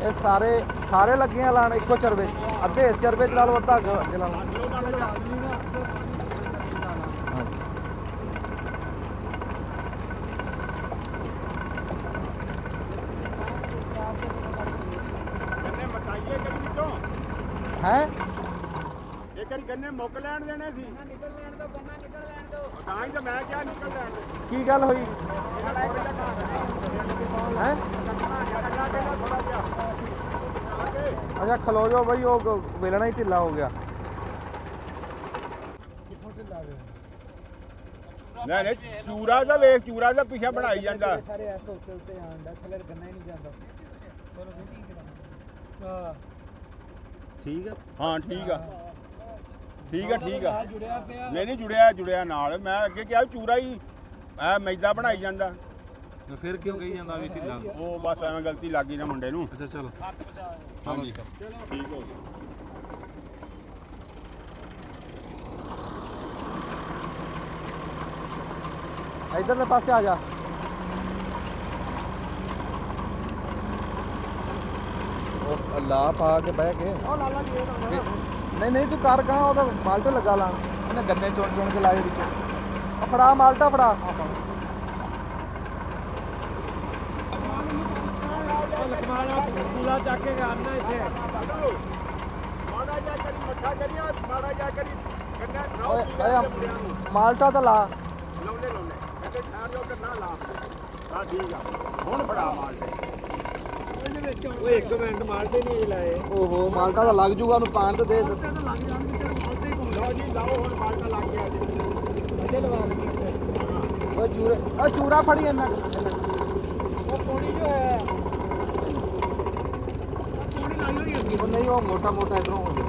ਇਹ ਸਾਰੇ ਲੱਗੇ ਆ ਲਾਣ ਇੱਕੋ ਚਰਵੇ ਅੱਧੇ ਇਸ ਚਰਵੇ ਚ ਲਾ ਲਓ ਅੱਧਾ ਅੱਗੇ ਲਾ ਲਓ ਹੈ ਇਹ ਕਰੀ ਗੰਨੇ ਮੁੱਕ ਲੈਣ ਦੇਣੇ ਸੀ ਨਿਕਲ ਲੈਣ ਦੋ ਗੰਨਾ ਨਿਕਲ ਲੈਣ ਦੋ ਤਾਂ ਹੀ ਤਾਂ ਮੈਂ ਕਿਹਾ ਨਿਕਲ ਲੈਣ ਦੋ ਕੀ ਗੱਲ ਹੋਈ ਹੈ ਅੱਛਾ ਖਲੋ ਜਾਓ ਬਈ ਉਹ ਵੇਲਣਾ ਹੀ ਢਿੱਲਾ ਹੋ ਗਿਆ ਨਹੀਂ ਨਹੀਂ ਚੂਰਾ ਦਾ ਵੇਖ ਚੂਰਾ ਦਾ ਪਿੱਛੇ ਬਣਾਈ ਜਾਂਦਾ ਸਾਰੇ ਐਸ ਤੋਂ ਉੱਤੇ ਆਂਦਾ ਥੱਲੇ ਗੰਨਾ ਹੀ ਨਹੀਂ ਜਾਂਦਾ ਚਲੋ ਹਾਂ ਠੀਕ ਆ ਹਾਂ ਠੀਕ ਆ ਠੀਕ ਆ ਠੀਕ ਆ ਜੁੜਿਆ ਪਿਆ ਨਹੀਂ ਜੁੜਿਆ ਨਾਲ ਮੈਂ ਅੱਗੇ ਕਿਹਾ ਚੂਰਾ ਹੀ ਐ ਮੈਦਾ ਬਣਾਈ ਜਾਂਦਾ ਫਿਰ ਕਿਉਂ ਕਹੀ ਜਾਂਦਾ ਵੀ ਢਿੱਲਾ ਉਹ ਬਸ ਐਵੇਂ ਗਲਤੀ ਲੱਗ ਗਈ ਨਾ ਮੁੰਡੇ ਨੂੰ ਅੱਛਾ ਚਲੋ ਹਾਂਜੀ ਠੀਕ ਹੋ ਗਿਆ ਇਧਰਲੇ ਪਾਸੇ ਆ ਜਾ ਉਹ ਲਾ ਪਾ ਕੇ ਬਹਿ ਕੇ ਉਹ ਲਾਲਾ ਜੀ ਨਹੀਂ ਤੂੰ ਕਰ ਕਹਾਂ ਉਹਦਾ ਮਾਲਟਾ ਲੱਗਾ ਲਾ ਉਹਨੇ ਗੰਨੇ ਚੁਣ ਕੇ ਲਾਏ ਵਿੱਚ ਫੜਾ ਮਾਲਟਾ ਫੜਾ ਲਖਮਾਲਾ ਪੂਲਾ ਚੱਕ ਕੇ ਆਣਾ ਇੱਥੇ ਮਾੜਾ ਜਾ ਕਰੀ ਮੱਠਾ ਕਰੀਆਂ ਮਾੜਾ ਜਾ ਕਰੀ ਗੰਨਾ ਓਏ ਮਾਲਟਾ ਤਾਂ ਲਾ ਲਾਉਨੇ ਕਹਿੰਦੇ ਠਹਿਰ ਜਾਓ ਤੇ ਨਾ ਲਾ ਹਾਂ ਠੀਕ ਆ ਹੁਣ ਫੜਾ ਮਾਲ ਉਹਦੇ ਵਿੱਚ ਓਏ ਇੱਕ ਮਿੰਟ ਮਾਰਦੇ ਨਹੀਂ ਲਾਏ ਓਹੋ ਮਾਲਟਾ ਤਾਂ ਲੱਗ ਜੂਗਾ ਉਹਨੂੰ ਪਾਣ ਤੇ ਦੇ ਲੱਗ ਜਾਣਗੇ ਤੇ ਮਾਰਦੇ ਹੀ ਕੋਲ ਲਓ ਜੀ ਲਾਓ ਹੁਣ ਮਾਲ ਤਾਂ ਲੱਗ ਗਿਆ ਜੀ ਅੱਧੇ ਲਵਾ ਦਿੰਦੇ ਓਏ ਚੂਰਾ ਫੜੀ ਇੰਨਾ ਉਹ ਪੌੜੀ ਜੋ ਹੈ ਪੌੜੀ ਲਾਈ ਹੋਈ ਹੁੰਦੀ ਉਹ ਨਹੀਂ ਉਹ ਮੋਟਾ ਇਧਰੋਂ ਹੋ ਗਿਆ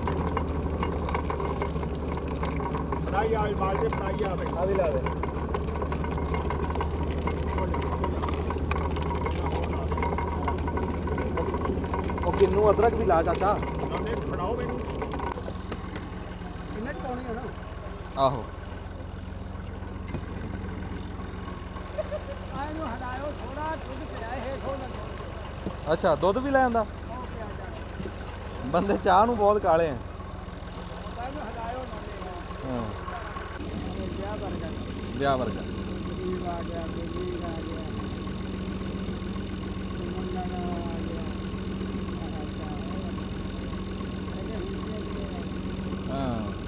ਫੜਾਈ ਆ ਮਾਲ ਦੇ ਫੜਾਈ ਆਵੇ ਆ ਵੀ ਲਾ ਦੇ ਉਹ ਕਿੰਨੂ ਅਦਰਕ ਵੀ ਲਾ ਚਾਚਾ ਲਾਉਨੇ ਫੜਾਓ ਮੈਨੂੰ ਕਿੰਨੇ ਪਾਉਣੀ ਹੈ ਨਾ ਆਹੋ ਆਏ ਨੂੰ ਹਟਾਇਓ ਥੋੜਾ ਦੁੱਧ ਪਿਆ ਹੇਠ ਹੋ ਲੱਗਾ ਅੱਛਾ ਦੁੱਧ ਵੀ ਲੈ ਆਂਦਾ ਬੰਦੇ ਚਾਹ ਨੂੰ ਬਹੁਤ ਕਾਲੇ ਆ ਇਹਨੂੰ ਹਟਾਇਓ ਨਾ ਹਾਂ ਵਿਆਹ ਵਰਗਾ ਵਿਆਹ ਵਰਗਾ ਗਰੀਬ ਆ ਗਿਆ ਗਰੀਬ ਆ ਗਿਆ ਮੁੰਡਾ ਨਾ ਆ ਗਿਆ ਹਾਂ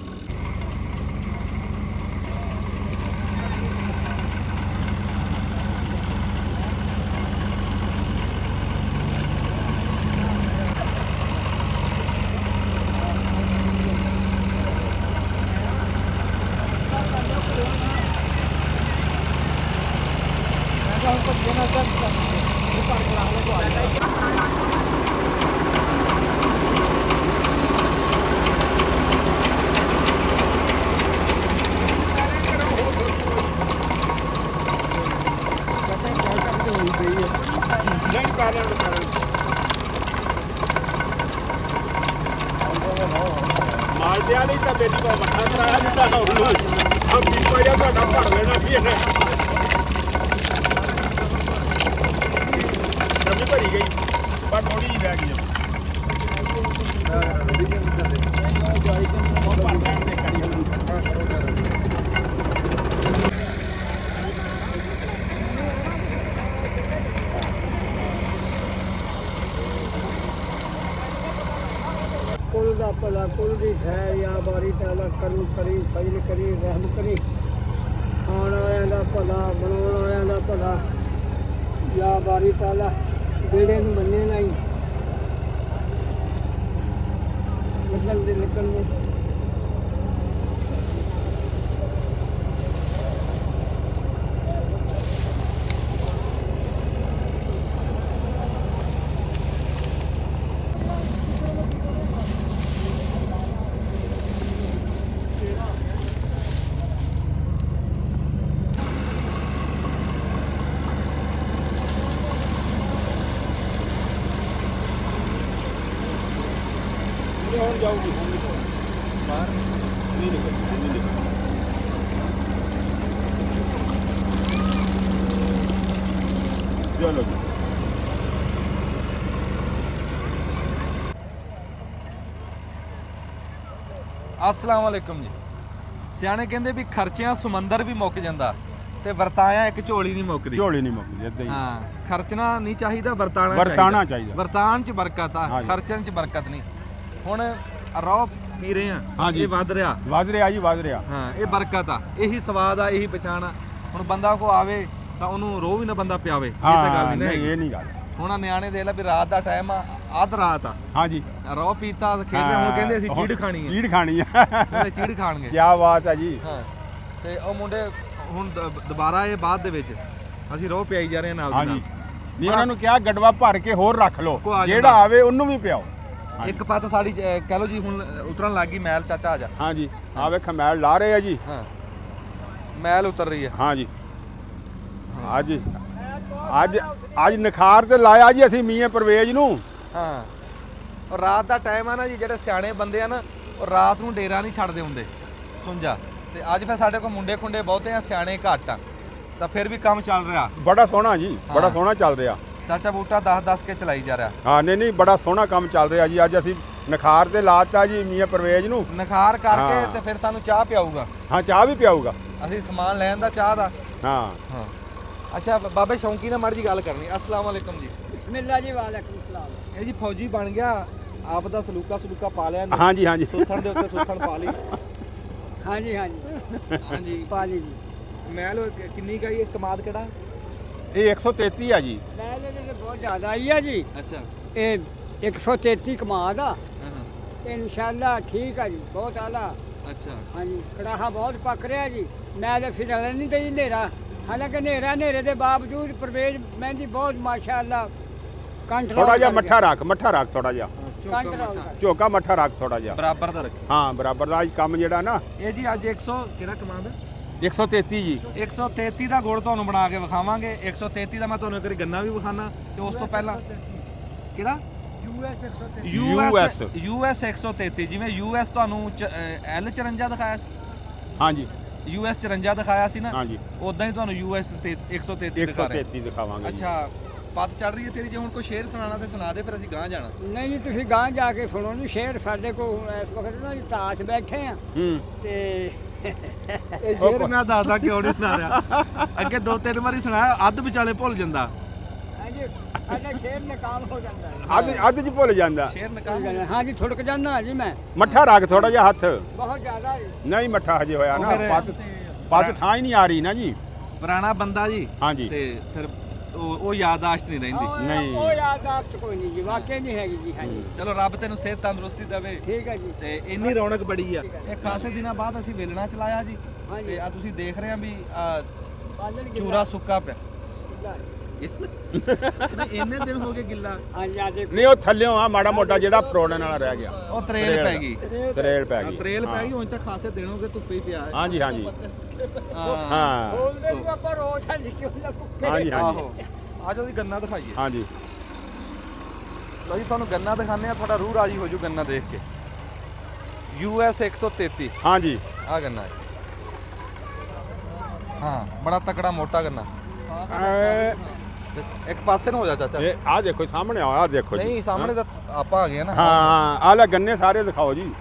ਨਹੀਂ ਕਰ ਲੈਣ ਮਾਲ ਦੇ ਵਾਲੀ ਤਾਂ ਬੇਟੀ ਕੋ ਮੱਠਾ ਕਰਾਇਆ ਦਿੱਤਾ ਨਾ ਉਹਨੂੰ ਆ ਪੀਪਾ ਜਿਹਾ ਤੁਹਾਡਾ ਭਰ ਲੈਣਾ ਸੀ ਇਹਨੇ ਸਬਜ਼ੀ ਭਰੀ ਗਈ ਪਰ ਥੋੜੀ ਜਿਹੀ ਰਹਿ ਗਈ ਉਹ ਭਰ ਲੈਣ ਦੇ ਕਰੀ कुल दा भला कुल दी खैर या बारी ताला करू करी फजल करी रहम करी खाण वालिਆਂ ਦਾ ਭਲਾ ਬਣਾਉਣ ਵਾਲਿਆਂ ਦਾ ਭਲਾ या बारी ताला बेड़े ਨੂੰ ਮੰਨੇ ਨਹੀਂ ਨਿਕਲ ਨੂੰ ਹੁਣ ਜਾਊਗੀ ਬਾਹਰ ਨਹੀਂ ਨਿਕਲ ਚਲੋ ਜੀ ਅਸਲਾਮ ਵਾਲੇਕੁਮ ਜੀ। ਸਿਆਣੇ ਕਹਿੰਦੇ ਵੀ ਖਰਚਿਆਂ ਸਮੁੰਦਰ ਵੀ ਮੁੱਕ ਜਾਂਦਾ ਤੇ ਵਰਤਾਇਆ ਇੱਕ ਝੋਲੀ ਨਹੀਂ ਮੁੱਕਦੀ। ਝੋਲੀ ਨਹੀਂ ਮੁੱਕਦੀ ਏਦਾਂ ਹੀ ਹਾਂ, ਖਰਚਣਾ ਨਹੀਂ ਚਾਹੀਦਾ, ਵਰਤਾਣਾ ਚਾਹੀਦਾ। ਵਰਤਾਨ ਚ ਬਰਕਤ ਆ, ਹਾਂਜੀ। ਖਰਚਣ ਚ ਬਰਕਤ ਨਹੀਂ। ਹੁਣ ਰੌ ਪੀ ਰਹੇ ਆ, ਹਾਂਜੀ। ਇਹ ਵੱਧ ਰਿਹਾ। ਵੱਧ ਰਿਹਾ ਜੀ, ਵੱਧ ਰਿਹਾ। ਹਾਂ, ਇਹ ਬਰਕਤ ਆ, ਇਹੀ ਸਵਾਦ ਆ, ਇਹੀ ਪਛਾਣ ਆ। ਹੁਣ ਬੰਦਾ ਕੋ ਆਵੇ ਤਾਂ ਉਹਨੂੰ ਰੋਹ ਵੀ ਨਾ ਬੰਦਾ ਪਿਆਵੇ, ਇਹ ਤਾਂ ਗੱਲ ਨਹੀਂ ਨਾ ਨਹੀਂ, ਹੈਗੀ। ਇਹ ਨਹੀਂ ਗੱਲ। ਹੁਣ ਆਹ ਨਿਆਣੇ ਦੇਖ ਲੈ ਵੀ ਰਾਤ ਦਾ ਟਾਈਮ ਆ, ਅੱਧ ਰਾਤ ਆ, ਹਾਂਜੀ ਰੌ ਪੀਤਾ ਖੇਡ ਰਹੇ, ਹੁਣ ਕਹਿੰਦੇ ਅਸੀਂ ਚੀੜ ਖਾਣੀ ਹੈ। ਚੀੜ ਖਾਣੀ ਆ। ਕਹਿੰਦੇ ਚੀੜ ਖਾਣਗੇ। ਕੀ ਬਾਤ ਹੈ ਜੀ। ਹਾਂ, ਤੇ ਉਹ ਮੁੰਡੇ ਹੁਣ ਦੁਬਾਰਾ ਇਹ ਬਾਅਦ ਦੇ ਵਿੱਚ ਅਸੀਂ ਰੋਹ ਪਿਆਈ ਜਾ ਰਹੇ ਹਾਂ ਨਾਲ ਦੀ ਹਾਂਜੀ ਨਾਲ। ਨਹੀਂ, ਉਹਨਾਂ ਨੂੰ ਕਿਹਾ ਗੜਵਾ ਭਰ ਕੇ ਹੋਰ ਰੱਖ ਲਓ, ਕੋ ਆ ਜਿਹੜਾ ਜਾਂਦਾ। ਆਵੇ ਉਹਨੂੰ ਵੀ ਪਿਆਓ। ਇੱਕ ਪੱਤ ਸਾਡੀ ਕਹਿ ਲਓ ਜੀ ਹੁਣ ਉਤਰਨ ਲੱਗ ਗਈ ਮੈਲ। ਚਾਚਾ ਆ ਜਾ। ਹਾਂਜੀ ਆ ਵੇਖ ਮੈਲ ਲਾ ਰਹੇ ਆ ਜੀ। ਹਾਂ, ਮੈਲ ਉਤਰ ਰਹੀ ਹੈ। ਹਾਂਜੀ ਅੱਜ ਅੱਜ ਅੱਜ ਨਿਖਾਰ ਤੇ ਲਾਇਆ ਜੀ ਅਸੀਂ ਮੀਆਂ ਪਰਵੇਜ਼ ਨੂੰ। ਹਾਂ, ਔਰ ਰਾਤ ਦਾ ਟਾਈਮ ਆ ਨਾ ਜੀ, ਜਿਹੜੇ ਸਿਆਣੇ ਬੰਦੇ ਆ ਨਾ ਉਹ ਰਾਤ ਨੂੰ ਡੇਰਾ ਨਹੀਂ ਛੱਡਦੇ ਹੁੰਦੇ, ਸੁੰਜਾ। ਤੇ ਅੱਜ ਫਿਰ ਸਾਡੇ ਕੋਲ ਮੁੰਡੇ ਖੁੰਡੇ ਬਹੁਤੇ ਆ, ਸਿਆਣੇ ਘੱਟ ਆ, ਤਾਂ ਫਿਰ ਵੀ ਕੰਮ ਚੱਲ ਰਿਹਾ। ਬੜਾ ਸੋਹਣਾ ਜੀ, ਬੜਾ ਸੋਹਣਾ ਚੱਲ ਰਿਹਾ। ਚਾਚਾ ਬੂਟਾ 10-10 ਕੇ ਚਲਾਈ ਜਾ ਰਿਹਾ। ਹਾਂ ਨਹੀਂ ਬੜਾ ਸੋਹਣਾ ਕੰਮ ਚੱਲ ਰਿਹਾ ਜੀ। ਅੱਜ ਅਸੀਂ ਨਿਖਾਰ ਤੇ ਲਾਤਾ ਜੀ ਮੀਆਂ ਪਰਵੇਜ਼ ਨੂੰ। ਨਿਖਾਰ ਕਰਕੇ ਹਾਂ। ਤੇ ਫਿਰ ਸਾਨੂੰ ਚਾਹ ਪਿਆਊਗਾ। ਹਾਂ ਚਾਹ ਵੀ ਪਿਆਊਗਾ। ਅਸੀਂ ਸਮਾਨ ਲੈਣ ਦਾ ਚਾਹ ਦਾ। ਹਾਂ ਹਾਂ, ਅੱਛਾ ਬਾਬੇ ਸ਼ੌਂਕੀ ਨਾਲ ਮੜ ਜੀ ਗੱਲ ਕਰਨੀ। ਅਸਲਾਮ ਵਾਲੇਕਮ ਜੀ। ਬਿਸਮਿਲ੍ਲਾ ਜੀ, ਵਾਲੇਕੁਮ ਸਲਾਮ। ਇਹ ਜੀ ਫੌਜੀ ਬਣ ਗਿਆ, ਆਪ ਦਾ ਸਲੂਕਾ ਪਾ ਲਿਆ। ਹਾਂਜੀ ਹਾਂਜੀ ਸੁੱਥਣ ਦੇ ਉੱਤੇ ਸੁੱਥਣ ਪਾ ਲਈ। ਹਾਂਜੀ ਹਾਂਜੀ ਹਾਂਜੀ, ਪਾਲੀ ਜੀ। ਮੈਲ ਕਿੰਨੀ ਕਾਈ ਇਹ ਕਮਾਦ ਕਿਹੜਾ? ਇਹ 133 ਆ ਜੀ। ਲੈ ਲੈ ਲੈ ਬਹੁਤ ਜ਼ਿਆਦਾ ਆਈ ਆ ਜੀ। ਅੱਛਾ। ਇਹ 133 ਕਮਾਦ ਆ ਹਾਂ, ਤੇ ਇਨਸ਼ਾਅੱਲਾ ਠੀਕ ਆ ਜੀ, ਬਹੁਤ ਆਲਾ। ਅੱਛਾ। ਹਾਂਜੀ, ਕੜਾਹਾ ਬਹੁਤ ਪੱਕ ਰਿਹਾ ਜੀ। ਮੈਂ ਤਾਂ ਫਿਰ ਨਹੀਂ ਤੇ ਹਨੇਰਾ, ਹਾਲਾਂਕਿ ਹਨੇਰੇ ਦੇ ਬਾਵਜੂਦ ਪਰਵੇਜ਼ ਮਹਿੰਦੀ ਬਹੁਤ ਮਾਸ਼ਾਅੱਲਾ ਕੰਟਰੋਲ। ਥੋੜਾ ਜਿਹਾ ਮੱਠਾ ਰੱਖ ਥੋੜਾ ਜਿਹਾ ਕੰਟਰੋਲ ਝੋਕਾ ਮੱਠਾ ਰੱਖ ਥੋੜਾ ਜਿਹਾ ਬਰਾਬਰ ਦਾ ਰੱਖੀ। ਹਾਂ ਬਰਾਬਰ ਦਾ ਅੱਜ ਕੰਮ ਜਿਹੜਾ ਨਾ। ਇਹ ਜੀ ਅੱਜ 100 ਕਿਹੜਾ ਕਮਾਦ? 133 ਜੀ। 133 ਦਾ ਗੁੜ ਤੁਹਾਨੂੰ ਬਣਾ ਕੇ ਵਿਖਾਵਾਂਗੇ। 133 ਦਾ ਮੈਂ ਤੁਹਾਨੂੰ ਇੱਕ ਵਾਰੀ ਗੰਨਾ ਵੀ ਵਿਖਾਣਾ ਤੇ ਉਸ ਤੋਂ ਪਹਿਲਾਂ ਕਿਹੜਾ? US 133। ਜਿਵੇਂ US ਤੁਹਾਨੂੰ L 54 ਦਿਖਾਇਆ ਸੀ, ਹਾਂਜੀ US 54 ਦਿਖਾਇਆ ਸੀ ਨਾ, ਹਾਂਜੀ ਉਦਾਂ ਹੀ ਤੁਹਾਨੂੰ US 133 ਦਿਖਾ ਰਹੇ। 133 ਦਿਖਾਵਾਂਗੇ ਜੀ। ਅੱਛਾ, ਪੱਤ ਚੜ ਰਹੀ ਹੈ ਤੇਰੀ। ਜੇ ਹੁਣ ਕੋਈ ਸ਼ੇਰ ਸੁਣਾਣਾ ਤੇ ਸੁਣਾ ਦੇ, ਫਿਰ ਅਸੀਂ ਗਾਂ ਜਾਣਾ। ਨਹੀਂ ਜੀ, ਤੁਸੀਂ ਗਾਂ ਜਾ ਕੇ ਸੁਣੋ ਜੀ ਸ਼ੇਰ। ਸਾਡੇ ਕੋਲ ਹੁਣ ਇਸ ਵਕਤ ਨਾ ਜੀ ਤਾਸ਼ ਬੈਠੇ ਆ ਹੂੰ ਤੇ ਇਹ ਸ਼ੇਰ ਮੈਂ ਦੱਸਦਾ ਕਿਉਂ ਨਹੀਂ ਸੁਣਾ ਰਿਹਾ। ਅੱਗੇ 2-3 ਵਾਰੀ ਸੁਣਾਇਆ, ਅੱਧ ਵਿਚਾਲੇ ਭੁੱਲ ਜਾਂਦਾ। ਹਾਂਜੀ, ਸਾਡਾ ਸ਼ੇਰ ਨਕਾਮ ਹੋ ਜਾਂਦਾ ਹੈ। ਅੱਧ ਚ ਭੁੱਲ ਜਾਂਦਾ। ਸ਼ੇਰ ਨਕਾਮ। ਹਾਂਜੀ, ਥੁੜਕ ਜਾਂਦਾ ਜੀ ਮੈਂ। ਮੱਠਾ ਰੱਖ ਥੋੜਾ ਜਿਹਾ ਹੱਥ। ਬਹੁਤ ਜ਼ਿਆਦਾ ਜੀ। ਨਹੀਂ ਮੱਠਾ ਹਜੇ ਹੋਇਆ ਉਹ ਨਾ, ਫਿਰ- ਪੱਤ ਥਾਂ ਹੀ ਨਹੀਂ ਆ ਰਹੀ ਨਾ ਜੀ। ਪੁਰਾਣਾ ਬੰਦਾ ਜੀ, ਹਾਂਜੀ ਤੇ ਫਿਰ ਉਹ ਯਾਦਾਸ਼ਤ ਨਹੀਂ ਰਹਿੰਦੀ। ਨਹੀਂ। ਉਹ ਯਾਦਾਸ਼ਤ ਕੋਈ ਨਹੀਂ ਜੀ, ਵਾਕਿਆ ਨਹੀਂ ਹੈਗੀ ਜੀ। ਹਾਂਜੀ, ਚਲੋ ਰੱਬ ਤੈਨੂੰ ਸਿਹਤ ਤੰਦਰੁਸਤੀ ਦੇਵੇ। ਠੀਕ ਹੈ ਜੀ। ਤੇ ਇੰਨੀ ਰੌਣਕ ਬੜੀ ਆ। ਇਹ ਖਾਸੇ ਦਿਨਾਂ ਬਾਅਦ ਅਸੀਂ ਵੇਲਣਾ ਚਲਾਇਆ ਜੀ। ਹਾਂਜੀ। ਤੇ ਆ ਤੁਸੀਂ ਦੇਖ ਰਹੇ ਆ ਵੀ ਬਾਲਣ ਗਿੱਲਾ। ਚੂਰਾ ਸੁੱਕਾ ਪਿਆ। ਗਿੱਲਾ। ਨਹੀਂ, ਇੰਨੇ ਦਿਨ ਹੋ ਗਏ ਗਿੱਲਾ। ਹਾਂਜੀ, ਆ ਦੇਖੋ। ਨਹੀਂ ਉਹ ਥੱਲਿਓਂ ਆ ਮਾੜਾ ਮੋਟਾ ਜਿਹੜਾ ਫਰੋੜਨ ਵਾਲਾ ਰਹਿ ਗਿਆ। ਉਹ ਤਰੇਲ ਪੈ ਗਈ। ਤਰੇਲ ਪੈ ਗਈ। ਤਰੇਲ ਪੈ ਗਈ, ਹੁਣ ਤਾਂ ਖਾਸੇ ਦਿਨ ਹੋ ਗਏ ਧੁੱਪੇ ਹੀ ਪਿਆ ਹੈ। ਹਾਂਜੀ ਹਾਂਜੀ ਹਾਂ। ਹਾਂ ਬੋਲਦੇ ਨੂੰ ਆਪਾਂ ਰੋਜ਼ ਹਾਂ ਕਿਉਂ ਨਾ ਭੁੱਖੇ। ਹਾਂਜੀ ਹਾਂਜੀ ਆਹੋ, ਅੱਜ ਉਹਦੀ ਗੰਨਾ ਦਿਖਾਈਏ। ਹਾਂਜੀ ਲਓ ਜੀ, ਤੁਹਾਨੂੰ ਗੰਨਾ ਦਿਖਾਣੇ ਆ, ਤੁਹਾਡਾ ਰੂਹ ਰਾਜੀ ਹੋ ਜੂ ਗੰਨਾ ਦੇਖ ਕੇ। US 133 ਹਾਂਜੀ ਆ ਗੰਨਾ ਹੈ। ਹਾਂ, ਬੜਾ ਤਕੜਾ ਮੋਟਾ ਗੰਨਾ। ਇੱਕ ਪਾਸੇ ਨੂੰ ਹੋ ਜਾ ਚਾਚਾ। ਇਹ ਆ ਦੇਖੋ ਸਾਹਮਣੇ ਆ ਦੇਖੋ ਜੀ। ਨਹੀਂ, ਸਾਹਮਣੇ ਤਾਂ ਆਪਾਂ ਆ ਗਏ ਨਾ। ਹਾਂ ਆ ਲੈ ਗੰਨੇ ਸਾਰੇ ਦਿਖਾਓ ਜੀ।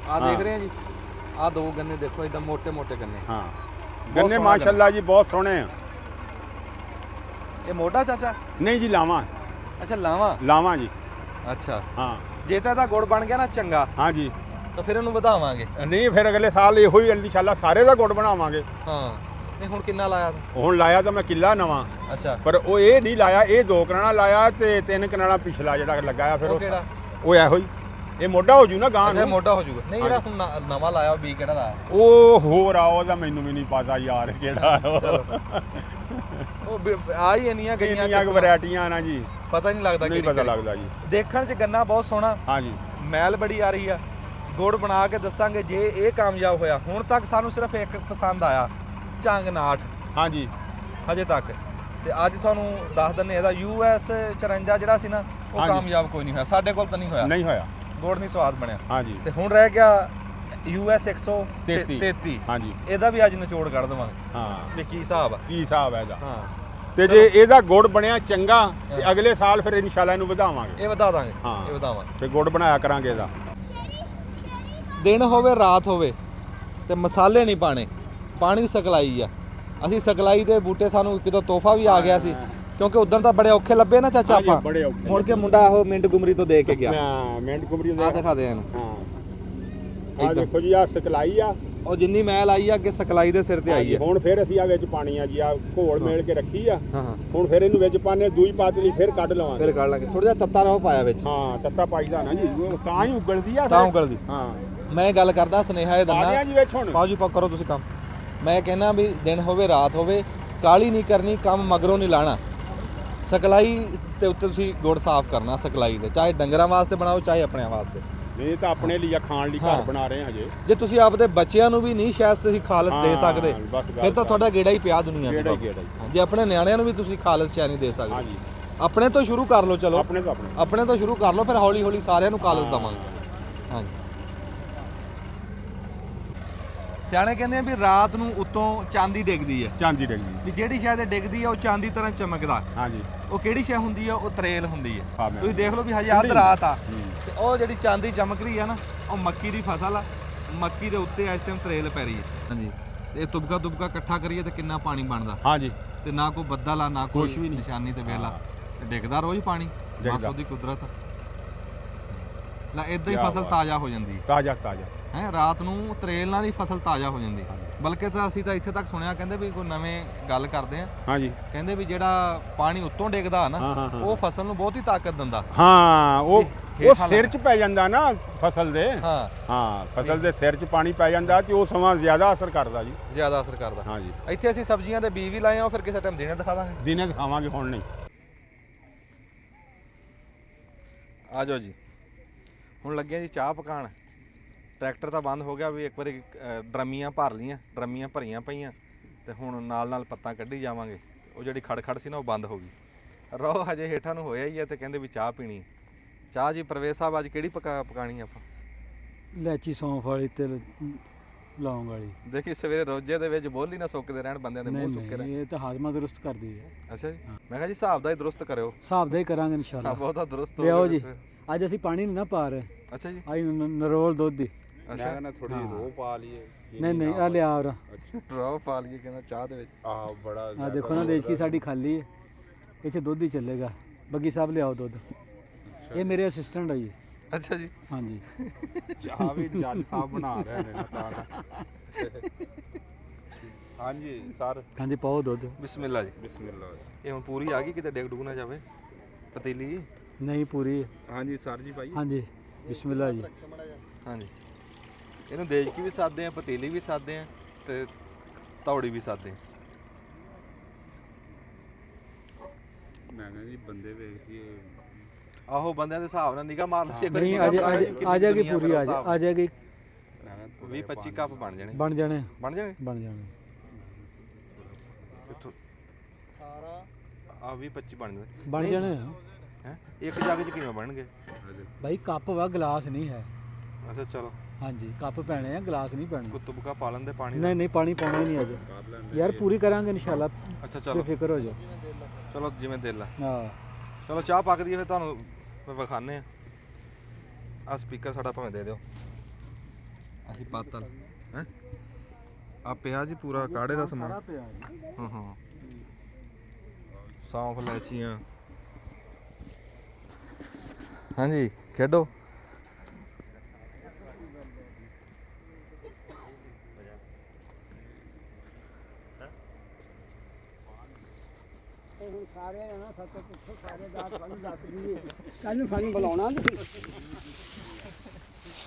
ਆ ਦੇਖ ਰਹੇ ਆ ਜੀ, ਆ ਦੋ ਗੰਨੇ ਦੇਖੋ, ਇਦਾਂ ਮੋٹے ਮੋٹے ਗੰਨੇ। ਹਾਂ ਗੰਨੇ ਸੋਹਣਾ ਮਾਸ਼ਾਅੱਲਾ ਜੀ ਬਹੁਤ ਸੋਹਣੇ ਆ। ਇਹ ਮੋਢਾ ਚਾਚਾ? ਨਹੀਂ ਜੀ ਲਾਵਾਂ ਅੱਛਾ, ਲਾਵਾਂ। ਲਾਵਾਂ ਜੀ। ਅੱਛਾ, ਹਾਂ ਜੇ ਤਾਂ ਇਹਦਾ ਗੁੜ ਬਣ ਗਿਆ ਨਾ ਚੰਗਾ, ਹਾਂਜੀ ਤਾਂ ਫਿਰ ਇਹਨੂੰ ਵਧਾਵਾਂਗੇ। ਨਹੀਂ ਫਿਰ ਅਗਲੇ ਸਾਲ ਇਹੋ ਹੀ ਇਨਸ਼ਾਅੱਲਾ ਸਾਰੇ ਦਾ ਗੁੜ ਬਣਾਵਾਂਗੇ। ਹਾਂ, ਨਹੀਂ ਹੁਣ ਕਿੰਨਾ ਲਾਇਆ ਤੂੰ? ਹੁਣ ਲਾਇਆ ਤਾਂ ਮੈਂ ਕਿੱਲਾ ਨਵਾਂ, ਅੱਛਾ, ਪਰ ਉਹ ਇਹ ਨਹੀਂ ਲਾਇਆ। ਇਹ 2 ਕਨਾਲਾਂ ਲਾਇਆ ਤੇ 3 ਕਨਾਲਾਂ ਪਿਛਲਾ ਜਿਹੜਾ ਲਗਾਇਆ। ਫਿਰ ਉਹ ਕਿਹੜਾ? ਉਹ ਇਹੋ ਹੀ। ਇਹ ਮੋਢਾ ਹੋ ਜੂ ਨਾ ਗਾਂ ਅੱਛਾ, ਨੂੰ। ਮੋਢਾ ਹੋ ਜਾਊਗਾ। ਨਹੀਂ, ਜਿਹੜਾ ਹੁਣ ਨਵਾਂ ਲਾਇਆ ਉਹ ਬੀ ਕਿਹੜਾ ਲਾਇਆ? ਉਹ ਹੋਰ ਆ, ਉਹਦਾ ਮੈਨੂੰ ਵੀ ਨਹੀਂ ਪਤਾ ਯਾਰ ਕਿਹੜਾ। ਉਹ ਆ ਹੀ ਇੰਨੀਆਂ ਗਈਆਂ, ਇੰਨੀਆਂ ਕੁ ਵੈਰਾਈਟੀਆਂ ਨਾ ਜੀ, ਪਤਾ ਨਹੀਂ ਲੱਗਦਾ। ਨਹੀਂ ਪਤਾ ਲੱਗਦਾ ਜੀ। ਦੇਖਣ 'ਚ ਗੰਨਾ ਬਹੁਤ ਸੋਹਣਾ, ਹਾਂਜੀ ਮੈਲ ਬੜੀ ਆ ਰਹੀ ਆ। ਗੁੜ ਬਣਾ ਕੇ ਦੱਸਾਂਗੇ ਜੇ ਇਹ ਕਾਮਯਾਬ ਹੋਇਆ। ਹੁਣ ਤੱਕ ਸਾਨੂੰ ਸਿਰਫ ਇੱਕ ਪਸੰਦ ਆਇਆ, ਝੰਗ ਨਾਠ, ਹਾਂਜੀ ਹਜੇ ਤੱਕ। ਤੇ ਅੱਜ ਤੁਹਾਨੂੰ ਦੱਸ ਦਿੰਨੇ ਇਹਦਾ US 54 ਜਿਹੜਾ ਸੀ ਨਾ, ਉਹ ਹਾਂਜੀ। ਕਾਮਯਾਬ ਕੋਈ ਨਹੀਂ ਹੋਇਆ। ਸਾਡੇ ਕੋਲ ਤਾਂ ਨਹੀਂ ਹੋਇਆ। ਨਹੀਂ ਹੋਇਆ। ਗੁੜ ਨਹੀਂ ਸਵਾਦ ਬਣਿਆ। ਹਾਂਜੀ ਤੇ ਹੁਣ ਰਹਿ ਗਿਆ US 133 ਹਾਂਜੀ ਇਹਦਾ ਵੀ ਅੱਜ ਨਿਚੋੜ ਕੱਢ ਦਵਾਂਗੇ ਹਾਂ ਵੀ ਕੀ ਹਿਸਾਬ ਆ। ਕੀ ਹਿਸਾਬ ਹੈ ਇਹਦਾ ਹਾਂ ਤੇ ਜੇ ਇਹਦਾ ਗੁੜ ਬਣਿਆ ਚੰਗਾ ਤੇ ਅਗਲੇ ਸਾਲ ਫਿਰ ਇਨਸ਼ਾਅੱਲਾ ਇਹਨੂੰ ਵਧਾਵਾਂਗੇ ਇਹ ਵਧਾ ਦਾਂਗੇ ਹਾਂ। ਇਹ ਵਧਾਵਾਂਗੇ। ਤੇ ਗੁੜ ਬਣਾਇਆ ਕਰਾਂਗੇ ਇਹਦਾ। ਦਿਨ ਹੋਵੇ ਰਾਤ ਹੋਵੇ ਤੇ ਮਸਾਲੇ ਨਹੀਂ ਪਾਣੇ, ਪਾਣੀ ਦੀ ਸਕਲਾਈ ਆ। ਅਸੀਂ ਸਕਲਾਈ ਦੇ ਬੂਟੇ ਸਾਨੂੰ ਕਿਤੋਂ ਤੋਹਫਾ ਵੀ ਆ ਗਿਆ ਸੀ ਕਿਉਂਕਿ ਉਦੋਂ ਤਾਂ ਬੜੇ ਔਖੇ ਲੱਭੇ ਨਾ ਚਾਚਾ ਹਾਂਜੀ, ਆਪਾਂ ਬੜੇ ਔਖੇ ਮੁੜ ਕੇ ਮੁੰਡਾ ਉਹ ਮਿੰਟ ਗੁਮਰੀ ਤੋਂ ਦੇ ਕੇ ਗਿਆ। ਹਾਂ ਮਿੰਟ ਕੁਮਰੀ ਆ ਦਿਖਾ ਦੇ ਇਹਨੂੰ। ਹਾਂ ਆ ਦੇਖੋ ਜੀ ਆ ਸਿਖਲਾਈ ਆ ਉਹ ਜਿੰਨੀ ਮੈਲ ਆਈ ਆ ਅੱਗੇ ਸਕਲਾਈ ਦੇ ਸਿਰ ਤੇ ਆਈ ਆ। ਹੁਣ ਫਿਰ ਅਸੀਂ ਆ ਵਿੱਚ ਪਾਣੀ ਆ ਜੀ ਆ ਘੋਲ ਮੇਲ ਕੇ ਰੱਖੀ ਆ ਹਾਂ ਹਾਂ ਹੁਣ ਫਿਰ ਇਹਨੂੰ ਵਿੱਚ ਪਾਣੇ ਦੂਈ ਪਾਤਲੀ ਫਿਰ ਕੱਢ ਲਵਾਂਗੇ। ਫਿਰ ਕੱਢ ਲਾਂਗੇ ਥੋੜਾ ਜਿਹਾ ਤੱਤਾ ਰੋ ਪਾਇਆ ਵਿੱਚ। ਹਾਂ ਤੱਤਾ ਪਾਈਦਾ ਨਾ ਜੀ ਉਹ ਤਾਂ ਹੀ ਉਗਲਦੀ ਆ ਤਾਂ ਫਿਰ। ਉਗਲਦੀ। ਹਾਂ ਮੈਂ ਗੱਲ ਕਰਦਾ ਸੁਨੇਹਾ ਇਹ ਪਾ ਦਿਆਂ ਦਿੰਦਾ ਜੀ ਵਿੱਚ ਹੁਣ ਪਾਓ ਜੀ ਪਾਓ ਕਰੋ ਤੁਸੀਂ ਕੰਮ। ਮੈਂ ਕਹਿੰਦਾ ਵੀ ਦਿਨ ਹੋਵੇ ਰਾਤ ਹੋਵੇ ਕਾਲੀ ਨਹੀਂ ਕਰਨੀ, ਕੰਮ ਮਗਰੋਂ ਨਹੀਂ ਲਾਣਾ। ਸਕਲਾਈ ਤੇ ਉੱਤੇ ਤੁਸੀਂ ਗੁੜ ਸਾਫ਼ ਕਰਨਾ ਸਕਲਾਈ ਦੇ, ਚਾਹੇ ਡੰਗਰਾਂ ਵਾਸਤੇ ਬਣਾਓ ਚਾਹੇ ਆਪਣੇ ਵਾਸਤੇ। ਨਹੀਂ ਤਾਂ ਆਪਣੇ ਲਈ ਆ ਖਾਣ ਲਈ ਹਾਂ। ਘਰ ਬਣਾ ਰਹੇ ਹਾਂ ਹਜੇ। ਜੇ ਤੁਸੀਂ ਆਪਦੇ ਬੱਚਿਆਂ ਨੂੰ ਵੀ ਨਹੀਂ ਸ਼ਾਇਦ ਤੁਸੀਂ ਖਾਲਸ ਦੇ ਹਾਂ, ਸਕਦੇ ਬਸ ਗੱਲ ਫਿਰ ਤਾਂ ਤੁਹਾਡਾ ਗੇੜਾ ਹੀ ਪਿਆ ਦੁਨੀਆ ਗੇੜਾ ਹੀ ਤੇ। ਗੇੜਾ ਹੀ। ਹਾਂ, ਜੇ ਆਪਣੇ ਨਿਆਣਿਆਂ ਨੂੰ ਵੀ ਤੁਸੀਂ ਖਾਲਸ ਚਾਹ ਨਹੀਂ ਦੇ ਸਕਦੇ ਹਾਂਜੀ ਆਪਣੇ ਤੋਂ ਸ਼ੁਰੂ ਕਰ ਲਓ। ਚਲੋ ਆਪਣੇ ਤੋਂ ਆਪਣੇ ਆਪਣੇ ਤੋਂ ਸ਼ੁਰੂ ਕਰ ਲਓ ਫਿਰ ਹੌਲੀ ਹੌਲੀ ਸਾਰਿਆਂ ਨੂੰ ਖਾਲਸ ਦਵਾਂਗੇ। ਹਾਂਜੀ ਸਿਆਣੇ ਕਹਿੰਦੇ ਆ ਵੀ ਰਾਤ ਨੂੰ ਉੱਤੋਂ ਚਾਂਦੀ ਡਿੱਗਦੀ ਹੈ, ਚਾਂਦੀ ਡਿੱਗਦੀ ਵੀ ਜਿਹੜੀ ਸ਼ਾਇਦ ਡਿੱਗਦੀ ਆ ਉਹ ਚਾਂਦੀ ਤਰ੍ਹਾਂ ਚਮਕਦਾ। ਹਾਂਜੀ ਉਹ ਕਿਹੜੀ ਸ਼ੈ ਹੁੰਦੀ ਆ? ਉਹ ਤਰੇਲ ਹੁੰਦੀ ਆ। ਹਾਂ, ਮੈਂ- ਤੁਸੀਂ ਦੇਖ ਲਓ ਵੀ ਹਜੇ ਅੱਧ ਰਾਤ ਆ ਤੇ ਉਹ ਜਿਹੜੀ ਚਾਂਦੀ ਚਮਕ ਰਹੀ ਆ ਨਾ ਉਹ ਮੱਕੀ ਦੀ ਫਸਲ ਆ। ਮੱਕੀ ਦੇ ਉੱਤੇ ਇਸ ਟਾਈਮ ਤਰੇਲ ਪੈ ਰਹੀ ਹੈ। ਹਾਂਜੀ ਤੇ ਇਹ ਤੁਬਕਾ ਇਕੱਠਾ ਕਰੀਏ ਤੇ ਕਿੰਨਾ ਪਾਣੀ ਬਣਦਾ ਹਾਂਜੀ ਤੇ ਨਾ ਕੋਈ ਬੱਦਲ ਆ ਨਾ ਕੋਈ ਕੁਛ ਵੀ ਨਹੀਂ। ਨਿਸ਼ਾਨੀ ਤੇ ਵੇਲਾ ਤੇ ਡਿੱਗਦਾ ਰੋਜ਼ ਪਾਣੀ। ਬਸ ਉਹਦੀ ਕੁਦਰਤ ਆ। ਲੈ ਇਦਾਂ ਹੀ ਕਿਆ ਫਸਲ ਬਾਤ। ਤਾਜ਼ਾ ਹੋ ਜਾਂਦੀ ਹੈ। ਤਾਜ਼ਾ ਤਾਜ਼ਾ ਹੈ ਰਾਤ ਨੂੰ ਤਰੇਲ ਨਾਲ ਹੀ ਫਸਲ ਤਾਜ਼ਾ ਹੋ ਜਾਂਦੀ। ਬਲਕਿ ਤਾਂ ਅਸੀਂ ਤਾਂ ਇੱਥੇ ਤੱਕ ਸੁਣਿਆ ਕਹਿੰਦੇ ਵੀ ਕੋਈ ਨਵੇਂ ਗੱਲ ਕਰਦੇ ਆ ਹਾਂਜੀ ਕਹਿੰਦੇ ਵੀ ਜਿਹੜਾ ਪਾਣੀ ਉੱਤੋਂ ਡਿੱਗਦਾ ਨਾ ਹਾਂ, ਹਾਂ, ਹਾਂ। ਉਹ ਫਸਲ ਨੂੰ ਬਹੁਤੀ ਤਾਕਤ ਦਿੰਦਾ। ਹਾਂ ਉਹ ਹੇਠਾਂ ਸਿਰ 'ਚ ਪੈ ਜਾਂਦਾ ਨਾ ਫਸਲ ਦੇ। ਹਾਂ ਹਾਂ ਫਸਲ ਦੇ ਸਿਰ 'ਚ ਪਾਣੀ ਪੈ ਜਾਂਦਾ ਤੇ ਉਹ ਸਮਾਂ ਜ਼ਿਆਦਾ ਅਸਰ ਕਰਦਾ ਜੀ। ਜ਼ਿਆਦਾ ਅਸਰ ਕਰਦਾ। ਹਾਂਜੀ ਇੱਥੇ ਅਸੀਂ ਸਬਜ਼ੀਆਂ ਦੇ ਬੀਜ ਵੀ ਲਾਏ ਆ ਉਹ ਫਿਰ ਕਿਸੇ ਟਾਈਮ ਦਿਨੇ ਦਿਖਾ ਦਾਂਗੇ। ਦਿਨੇ ਦਿਖਾਵਾਂਗੇ ਹੁਣ ਨਹੀਂ। ਆ ਜਾਓ ਜੀ ਹੁਣ ਲੱਗਿਆ ਜੀ ਚਾਹ ਪਕਾਣ। ਟਰੈਕਟਰ ਤਾਂ ਬੰਦ ਹੋ ਗਿਆ ਵੀ ਇੱਕ ਵਾਰੀ ਡਰਮੀਆਂ ਭਰ ਲੀਆਂ, ਡਰਮੀਆਂ ਭਰੀਆਂ ਪਈਆਂ ਤੇ ਹੁਣ ਨਾਲ ਪੱਤਾਂ ਕੱਢੀ ਜਾਵਾਂਗੇ। ਉਹ ਜਿਹੜੀ ਖੜ ਸੀ ਨਾ ਉਹ ਬੰਦ ਹੋ ਗਈ। ਰੋ ਹਜੇ ਹੇਠਾਂ ਨੂੰ ਹੋਇਆ ਹੀ ਆ ਤੇ ਕਹਿੰਦੇ ਵੀ ਚਾਹ ਪੀਣੀ। ਚਾਹ ਜੀ ਪ੍ਰਵੇਸ਼ ਸਾਹਿਬ ਅੱਜ ਕਿਹੜੀ ਪਕਾਣੀ ਆਪਾਂ? ਇਲਾਚੀ ਸੌਂਫ ਵਾਲੀ ਤੇ ਲੌਂਗ ਵਾਲੀ। ਦੇਖੀ ਸਵੇਰੇ ਰੋਜੇ ਦੇ ਵਿੱਚ ਬੋਲੀ ਨਾ ਸੁੱਕਦੇ ਰਹਿਣ ਬੰਦਿਆਂ ਦੇ ਮੂੰਹ ਸੁੱਕੇ ਰਹਿਣ। ਇਹ ਤਾਂ ਹਾਜ਼ਮਾ ਦਰੁਸਤ ਕਰਦੀ ਹੈ। ਅੱਛਾ ਜੀ ਮੈਂ ਕਿਹਾ ਜੀ ਹਿਸਾਬ ਦਾ ਹੀ ਦਰੁਸਤ ਕਰਿਓ। ਹਿਸਾਬ ਦਾ ਹੀ ਕਰਾਂਗੇ ਇਨਸ਼ਾਅੱਲਾ। ਬਹੁਤਾ ਦਰੁਸਤ ਹੋ ਲਿਆਓ ਗਿਆ ਜੀ ਅੱਜ ਅਸੀਂ ਪਾਣੀ ਨਹੀਂ ਨਾ ਪਾ ਰਹੇ। ਅੱਛਾ ਜੀ ਅੱਜ ਨਰੋਲ ਦੁੱਧ ਦੀ। ਅੱਛਾ ਥੋੜੀ ਰੋਹ ਪਾ ਲਈਏ। ਨਹੀਂ ਆ ਲਿਆ ਔਰ ਰੋ ਪਾ ਲਈਏ ਕਹਿੰਦਾ ਚਾਹ ਦੇ ਵਿੱਚ। ਆਹ ਬੜਾ ਆ ਦੇਖੋ ਨਾ ਦੇਖ ਕੀ ਸਾਡੀ ਖਾਲੀ ਹੈ। ਇਹ 'ਚ ਦੁੱਧ ਹੀ ਚੱਲੇਗਾ। ਬੱਗੀ ਸਾਹਿਬ ਲਿਆਓ ਦੁੱਧ। ਇਹ ਮੇਰੇ ਅਸਿਸਟੈਂਟ ਆ ਜੀ। ਅੱਛਾ ਜੀ ਹਾਂਜੀ ਚਾਹ ਵੀ ਜੱਜ ਸਾਹਿਬ ਬਣਾ ਰਹੇ ਨੇ ਨਾ। ਹਾਂਜੀ ਸਰ ਹਾਂਜੀ ਪਾਓ ਦੁੱਧ। ਬਿਸਮਿਲ੍ਲਾ ਜੀ। ਬਿਸਮਿਲ੍ਲਾ। ਇਹ ਹੁਣ ਪੂਰੀ ਆ ਗਈ ਕਿਤੇ ਡਿੱਗ ਡੁੱਗ ਨਾ ਜਾਵੇ ਪਤੀਲੀ। ਨਹੀਂ ਪੂਰੀ ਹੈ। ਹਾਂਜੀ ਸਰ ਜੀ ਭਾਈ। ਹਾਂਜੀ ਬਿਸਮਿਲ੍ਲਾ ਜੀ। ਹਾਂਜੀ ਇਹਨੂੰ ਦੇਜਕੀ ਵੀ ਸਾਦੇ ਆ, ਪਤੀਲੀ ਵੀ ਸਾਦੇ ਆ ਤੇ ਤੌੜੀ ਵੀ ਸਾਦੇ ਆ। ਮੈਂ ਕਹਿੰਦਾ ਜੀ ਬੰਦੇ ਵੇਖ ਕੇ ਆਹੋ ਬੰਦਿਆਂ ਦੇ ਹਿਸਾਬ ਨਾਲ ਨਿਗਾਹ ਮਾਰ ਲਈਏ। ਨਹੀਂ ਆ ਜਾਏਗੀ ਪੂਰੀ ਆ ਜਾਏਗੀ। 20-25 ਕੱਪ ਬਣ ਜਾਣੇ। ਬਣ ਜਾਣੇ ਬਣ ਜਾਣੇ ਬਣ ਜਾਣੇ। ਕਿੱਥੋਂ 18 ਆ 20-25 ਬਣ ਜਾਣੇ। ਬਣ ਜਾਣੇ ਹੈ ਇੱਕ ਜੱਗ 'ਚ ਕਿਵੇਂ ਬਣਨਗੇ ਭਾਈ? ਕੱਪ ਵਾ ਗਲਾਸ ਨਹੀਂ ਹੈ। ਅੱਛਾ ਚਲੋ ਹਾਂਜੀ ਕੱਪ ਪੈਣੇ ਆ ਗਲਾਸ ਨਹੀਂ ਪੈਣੇ। ਕੁੱਤਬਕਾ ਪਾ ਲੈਂਦੇ ਪਾਣੀ ਦਾ। ਨਹੀਂ ਪਾਣੀ ਪਾਉਣਾ ਹੀ ਨਹੀਂ ਅੱਜ ਯਾਰ। ਪੂਰੀ ਕਰਾਂਗੇ ਇਨਸ਼ਾਅੱਲਾ। ਅੱਛਾ ਚਲੋ ਫਿਕਰ ਹੋ ਜਾ। ਚਲੋ ਜਿਵੇਂ ਦਿਲ ਆ। ਹਾਂ ਚਲੋ ਚਾਹ ਪੱਕਦੀ ਹੈ ਫਿਰ ਤੁਹਾਨੂੰ ਵਿਖਾਣੇ ਆ। ਆ ਸਪੀਕਰ ਸਾਡਾ ਭਾਵੇਂ ਦੇ ਦਿਓ। ਅਸੀਂ ਪਾਤਲ ਹੈ ਆ ਪਿਆ ਜੀ ਪੂਰਾ ਕਾੜੇ ਦਾ ਸਮਾਨ। ਹਾਂ ਹਾਂ ਸੌਂਫ ਲੈਚੀਆਂ। ਹਾਂਜੀ ਖੇਡੋ। ਹੁਣ ਸਾਰੇ ਨਾ ਸੱਤ ਪੁੱਛੋ ਸਾਰੇ ਦਾਤ ਸਾਨੂੰ ਦੱਸ ਦਈਏ ਕੱਲ ਨੂੰ ਸਾਨੂੰ ਬੁਲਾਉਣਾ ਤੁਸੀਂ।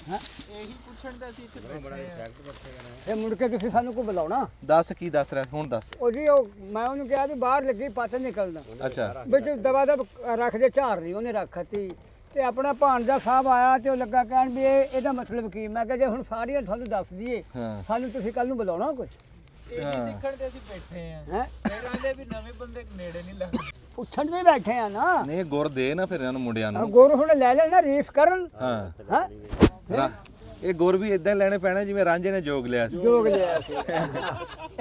ਇਹੀ ਪੁੱਛਣ ਦਾ ਸੀ ਇੱਥੇ ਬੈਠੇ ਆ। ਇਹ ਮੁੜ ਕੇ ਤੁਸੀਂ ਸਾਨੂੰ ਕੋ ਬੁਲਾਉਣਾ? ਦੱਸ ਕੀ ਦੱਸ ਰਿਹਾ ਹੁਣ ਦੱਸ। ਉਹ ਜੀ ਉਹ ਮੈਂ ਉਹਨੂੰ ਕਿਹਾ ਵੀ ਬਾਹਰ ਲੱਗੀ ਪੱਤ ਨਿਕਲਦਾ ਅੱਛਾ ਵਿੱਚ ਦਵਾ ਦਾ ਰੱਖ ਦੇ ਝਾੜ ਨਹੀਂ ਉਹਨੇ ਰੱਖਤੀ ਤੇ ਆਪਣਾ ਭਾਣਜਾ ਸਾਹਿਬ ਆਇਆ ਤੇ ਉਹ ਲੱਗਾ ਕਹਿਣ ਵੀ ਇਹਦਾ ਮਤਲਬ ਕੀ? ਮੈਂ ਕਿਹਾ ਜੇ ਹੁਣ ਸਾਰੀਆਂ ਤੁਹਾਨੂੰ ਦੱਸ ਦਈਏ ਸਾਨੂੰ ਤੁਸੀਂ ਕੱਲ ਨੂੰ ਬੁਲਾਉਣਾ ਕੁਝ? ਸਿੱਖਣ ਤੇ ਅਸੀਂ ਬੈਠੇ ਆ। ਹੈ ਕਹਿੰਦੇ ਵੀ ਨਵੇਂ ਬੰਦੇ ਨੇੜੇ ਨਹੀਂ ਲੱਗਦੇ। ਪੁੱਛਣ ਵੀ ਬੈਠੇ ਆ ਨਾ। ਨਹੀਂ ਗੁਰ ਦੇ ਨਾ ਫਿਰ ਇਹਨਾਂ ਨੂੰ ਮੁੰਡਿਆਂ ਨੂੰ। ਗੁਰ ਹੁਣ ਲੈ ਲੈਣਾ ਰੀਫ ਕਰਨ। ਹਾਂ ਹਾਂ ਇਹ ਗੁਰ ਵੀ ਇਦਾਂ ਲੈਣੇ ਪੈਣੇ ਜਿਵੇਂ ਰਾਂਝੇ ਨੇ ਜੋਗ ਲਿਆ ਸੀ। ਜੋਗ ਲਿਆ ਸੀ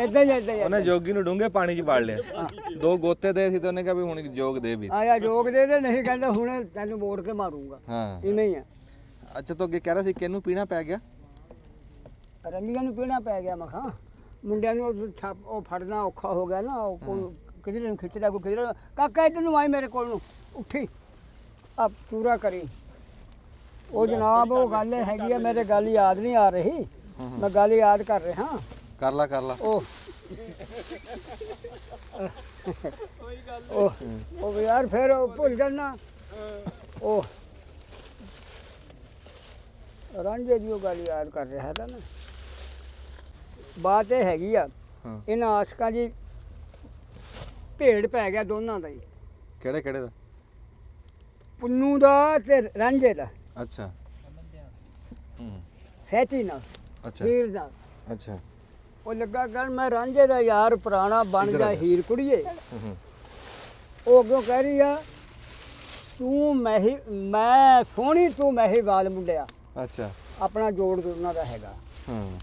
ਇਦਾਂ ਹੀ ਉਹਨੇ ਜੋਗੀ ਨੂੰ ਡੂੰਘੇ ਪਾਣੀ 'ਚ ਵੜ ਲਿਆ। 2 ਗੋਤੇ ਦੇ ਸੀ ਤੇ ਉਹਨੇ ਕਿਹਾ ਵੀ ਹੁਣ ਜੋਗ ਦੇ ਵੀ। ਆਇਆ ਜੋਗ ਦੇ ਨਹੀਂ ਕਹਿੰਦਾ ਹੁਣ ਤੈਨੂੰ ਮੋੜ ਕੇ ਮਾਰੂੰਗਾ। ਹਾਂ ਇਵੇਂ ਹੀ ਆ। ਅੱਛਾ ਤੂੰ ਅੱਗੇ ਕਹਿ ਰਿਹਾ ਸੀ ਕਿਹਨੂੰ ਪੀਣਾ ਪੈ ਗਿਆ? ਰੰਡੀਆਂ ਨੂੰ ਪੀਣਾ ਪੈ ਗਿਆ। ਮੈਂ ਕਿਹਾ ਮੁੰਡਿਆਂ ਨੂੰ ਉਹ ਫੜਨਾ ਔਖਾ ਹੋ ਗਿਆ ਨਾ। ਉਹ ਕਿਧਰੇ ਨੂੰ ਖਿੱਚਦਾ ਕੋਈ ਕਿਧਰੇ। ਕਾਕਾ ਇੱਧਰ ਨੂੰ ਆਈ ਮੇਰੇ ਕੋਲ ਨੂੰ ਉੱਠੀ ਆ ਪੂਰਾ ਕਰੀ। ਉਹ ਜਨਾਬ ਉਹ ਗੱਲ ਹੈਗੀ ਆ ਮੇਰੇ ਗੱਲ ਯਾਦ ਨਹੀਂ ਆ ਰਹੀ। ਮੈਂ ਗੱਲ ਯਾਦ ਕਰ ਰਿਹਾ। ਕਰ ਲਾ ਉਹ ਉਹ ਯਾਰ ਫਿਰ ਉਹ ਭੁੱਲ ਜਾਣਾ। ਉਹ ਰਾਂਝੇ ਦੀ ਉਹ ਗੱਲ ਯਾਦ ਕਰ ਰਿਹਾ ਤਾਂ ਨਾ। ਬਾਤ ਇਹ ਹੈਗੀ ਆ ਇਹਨਾਂ ਆਸ਼ਕਾਂ ਜੀ ਭੇੜ ਪੈ ਗਿਆ ਦੋਨਾਂ ਦਾ ਹੀ। ਕਿਹੜੇ ਦਾ? ਪੁੰਨੂ ਦਾ ਤੇ ਰਾਂਝੇ ਦਾ। ਅੱਛਾ ਸਹਿਤੀ ਨਾਲ ਅੱਛਾ ਹੀਰ ਦਾ। ਅੱਛਾ ਉਹ ਲੱਗਾ ਕਰ ਮੈਂ ਰਾਂਝੇ ਦਾ ਯਾਰ ਪੁਰਾਣਾ ਬਣ ਜਾ ਹੀਰ ਕੁੜੀਏ। ਉਹ ਅੱਗੋਂ ਕਹਿ ਰਹੀ ਆ ਤੂੰ ਮੈਂ ਸੋਹਣੀ ਤੂੰ ਮਹੀਵਾਲ ਮੁੰਡਿਆ। ਅੱਛਾ ਆਪਣਾ ਜੋੜ ਉਹਨਾਂ ਦਾ ਹੈਗਾ।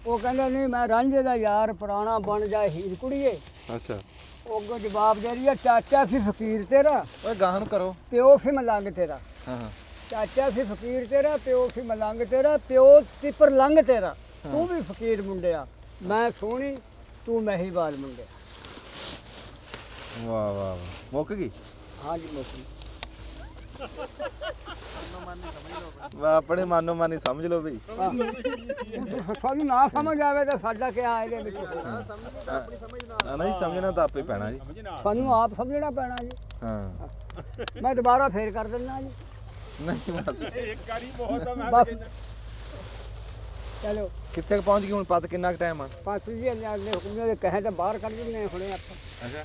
ਉਹ ਕਹਿੰਦਾ ਨਹੀਂ ਮੈਂ ਰਾਂਝੇ ਦਾ ਯਾਰ ਪੁਰਾਣਾ ਬਣ ਜਾ ਹੀਰ ਕੁੜੀਏ। ਅੱਛਾ ਉਹ ਅੱਗੋਂ ਜਵਾਬ ਦੇ ਰਹੀ ਆ ਚਾਚਾ ਸੀ ਫਕੀਰ ਤੇਰਾ ਓਏ ਗਾਹਾਂ ਨੂੰ ਕਰੋ। ਪਿਓ ਸੀ ਮਲੰਗ ਤੇਰਾ। ਹਾਂ ਚਾਚਾ ਸੀ ਫਕੀਰ ਤੇਰਾ ਪਿਓ ਸੀ ਮਲੰਗ ਤੇਰਾ ਪਿਓ ਤਿਪਰ ਲੰਘ ਤੇਰਾ। ਤੂੰ ਵੀ ਫਕੀਰ ਮੁੰਡਿਆ ਮੈਂ ਸੋਹਣੀ ਤੂੰ ਮਹੀਵਾਲ ਮੁੰਡਿਆ। ਵਾਹ ਮੁੱਕ ਗਈ। ਹਾਂਜੀ ਮੋਸੀ ਵਾਹ ਆਪਣੇ ਮਾਨੋ ਮਾਨੀ ਸਮਝ ਲਓ ਬਈ। ਤੁਹਾਨੂੰ ਨਾ ਸਮਝ ਆਵੇ ਤਾਂ ਸਾਡਾ ਕੀ ਆ ਇਹਦੇ ਵਿੱਚ। ਨਹੀਂ ਸਮਝਣਾ ਤਾਂ ਆਪੇ ਪੈਣਾ ਜੀ। ਸਾਨੂੰ ਆਪ ਸਮਝਣਾ ਪੈਣਾ ਜੀ। ਹਾਂ ਮੈਂ ਦੁਬਾਰਾ ਫੇਰ ਕਰ ਦਿੰਦਾ ਜੀ। ਨਹੀਂ ਬਸ ਇੱਕ ਵਾਰੀ ਬਹੁਤ ਆ ਮੈਂ ਬਸ ਚਲੋ ਕਿੱਥੇ ਕੁ ਪਹੁੰਚ ਗਈ ਹੁਣ? ਪਤ ਕਿੰਨਾ ਕੁ ਟਾਈਮ ਆ? ਪਾਸੂ ਜੀ ਨੇ ਹੁਕਮ ਦੇ ਕਹੇ ਤਾਂ ਬਾਹਰ ਕੱਢ ਦਿੰਦੇ ਹੁਣੇ ਆਪਾਂ। ਅੱਛਾ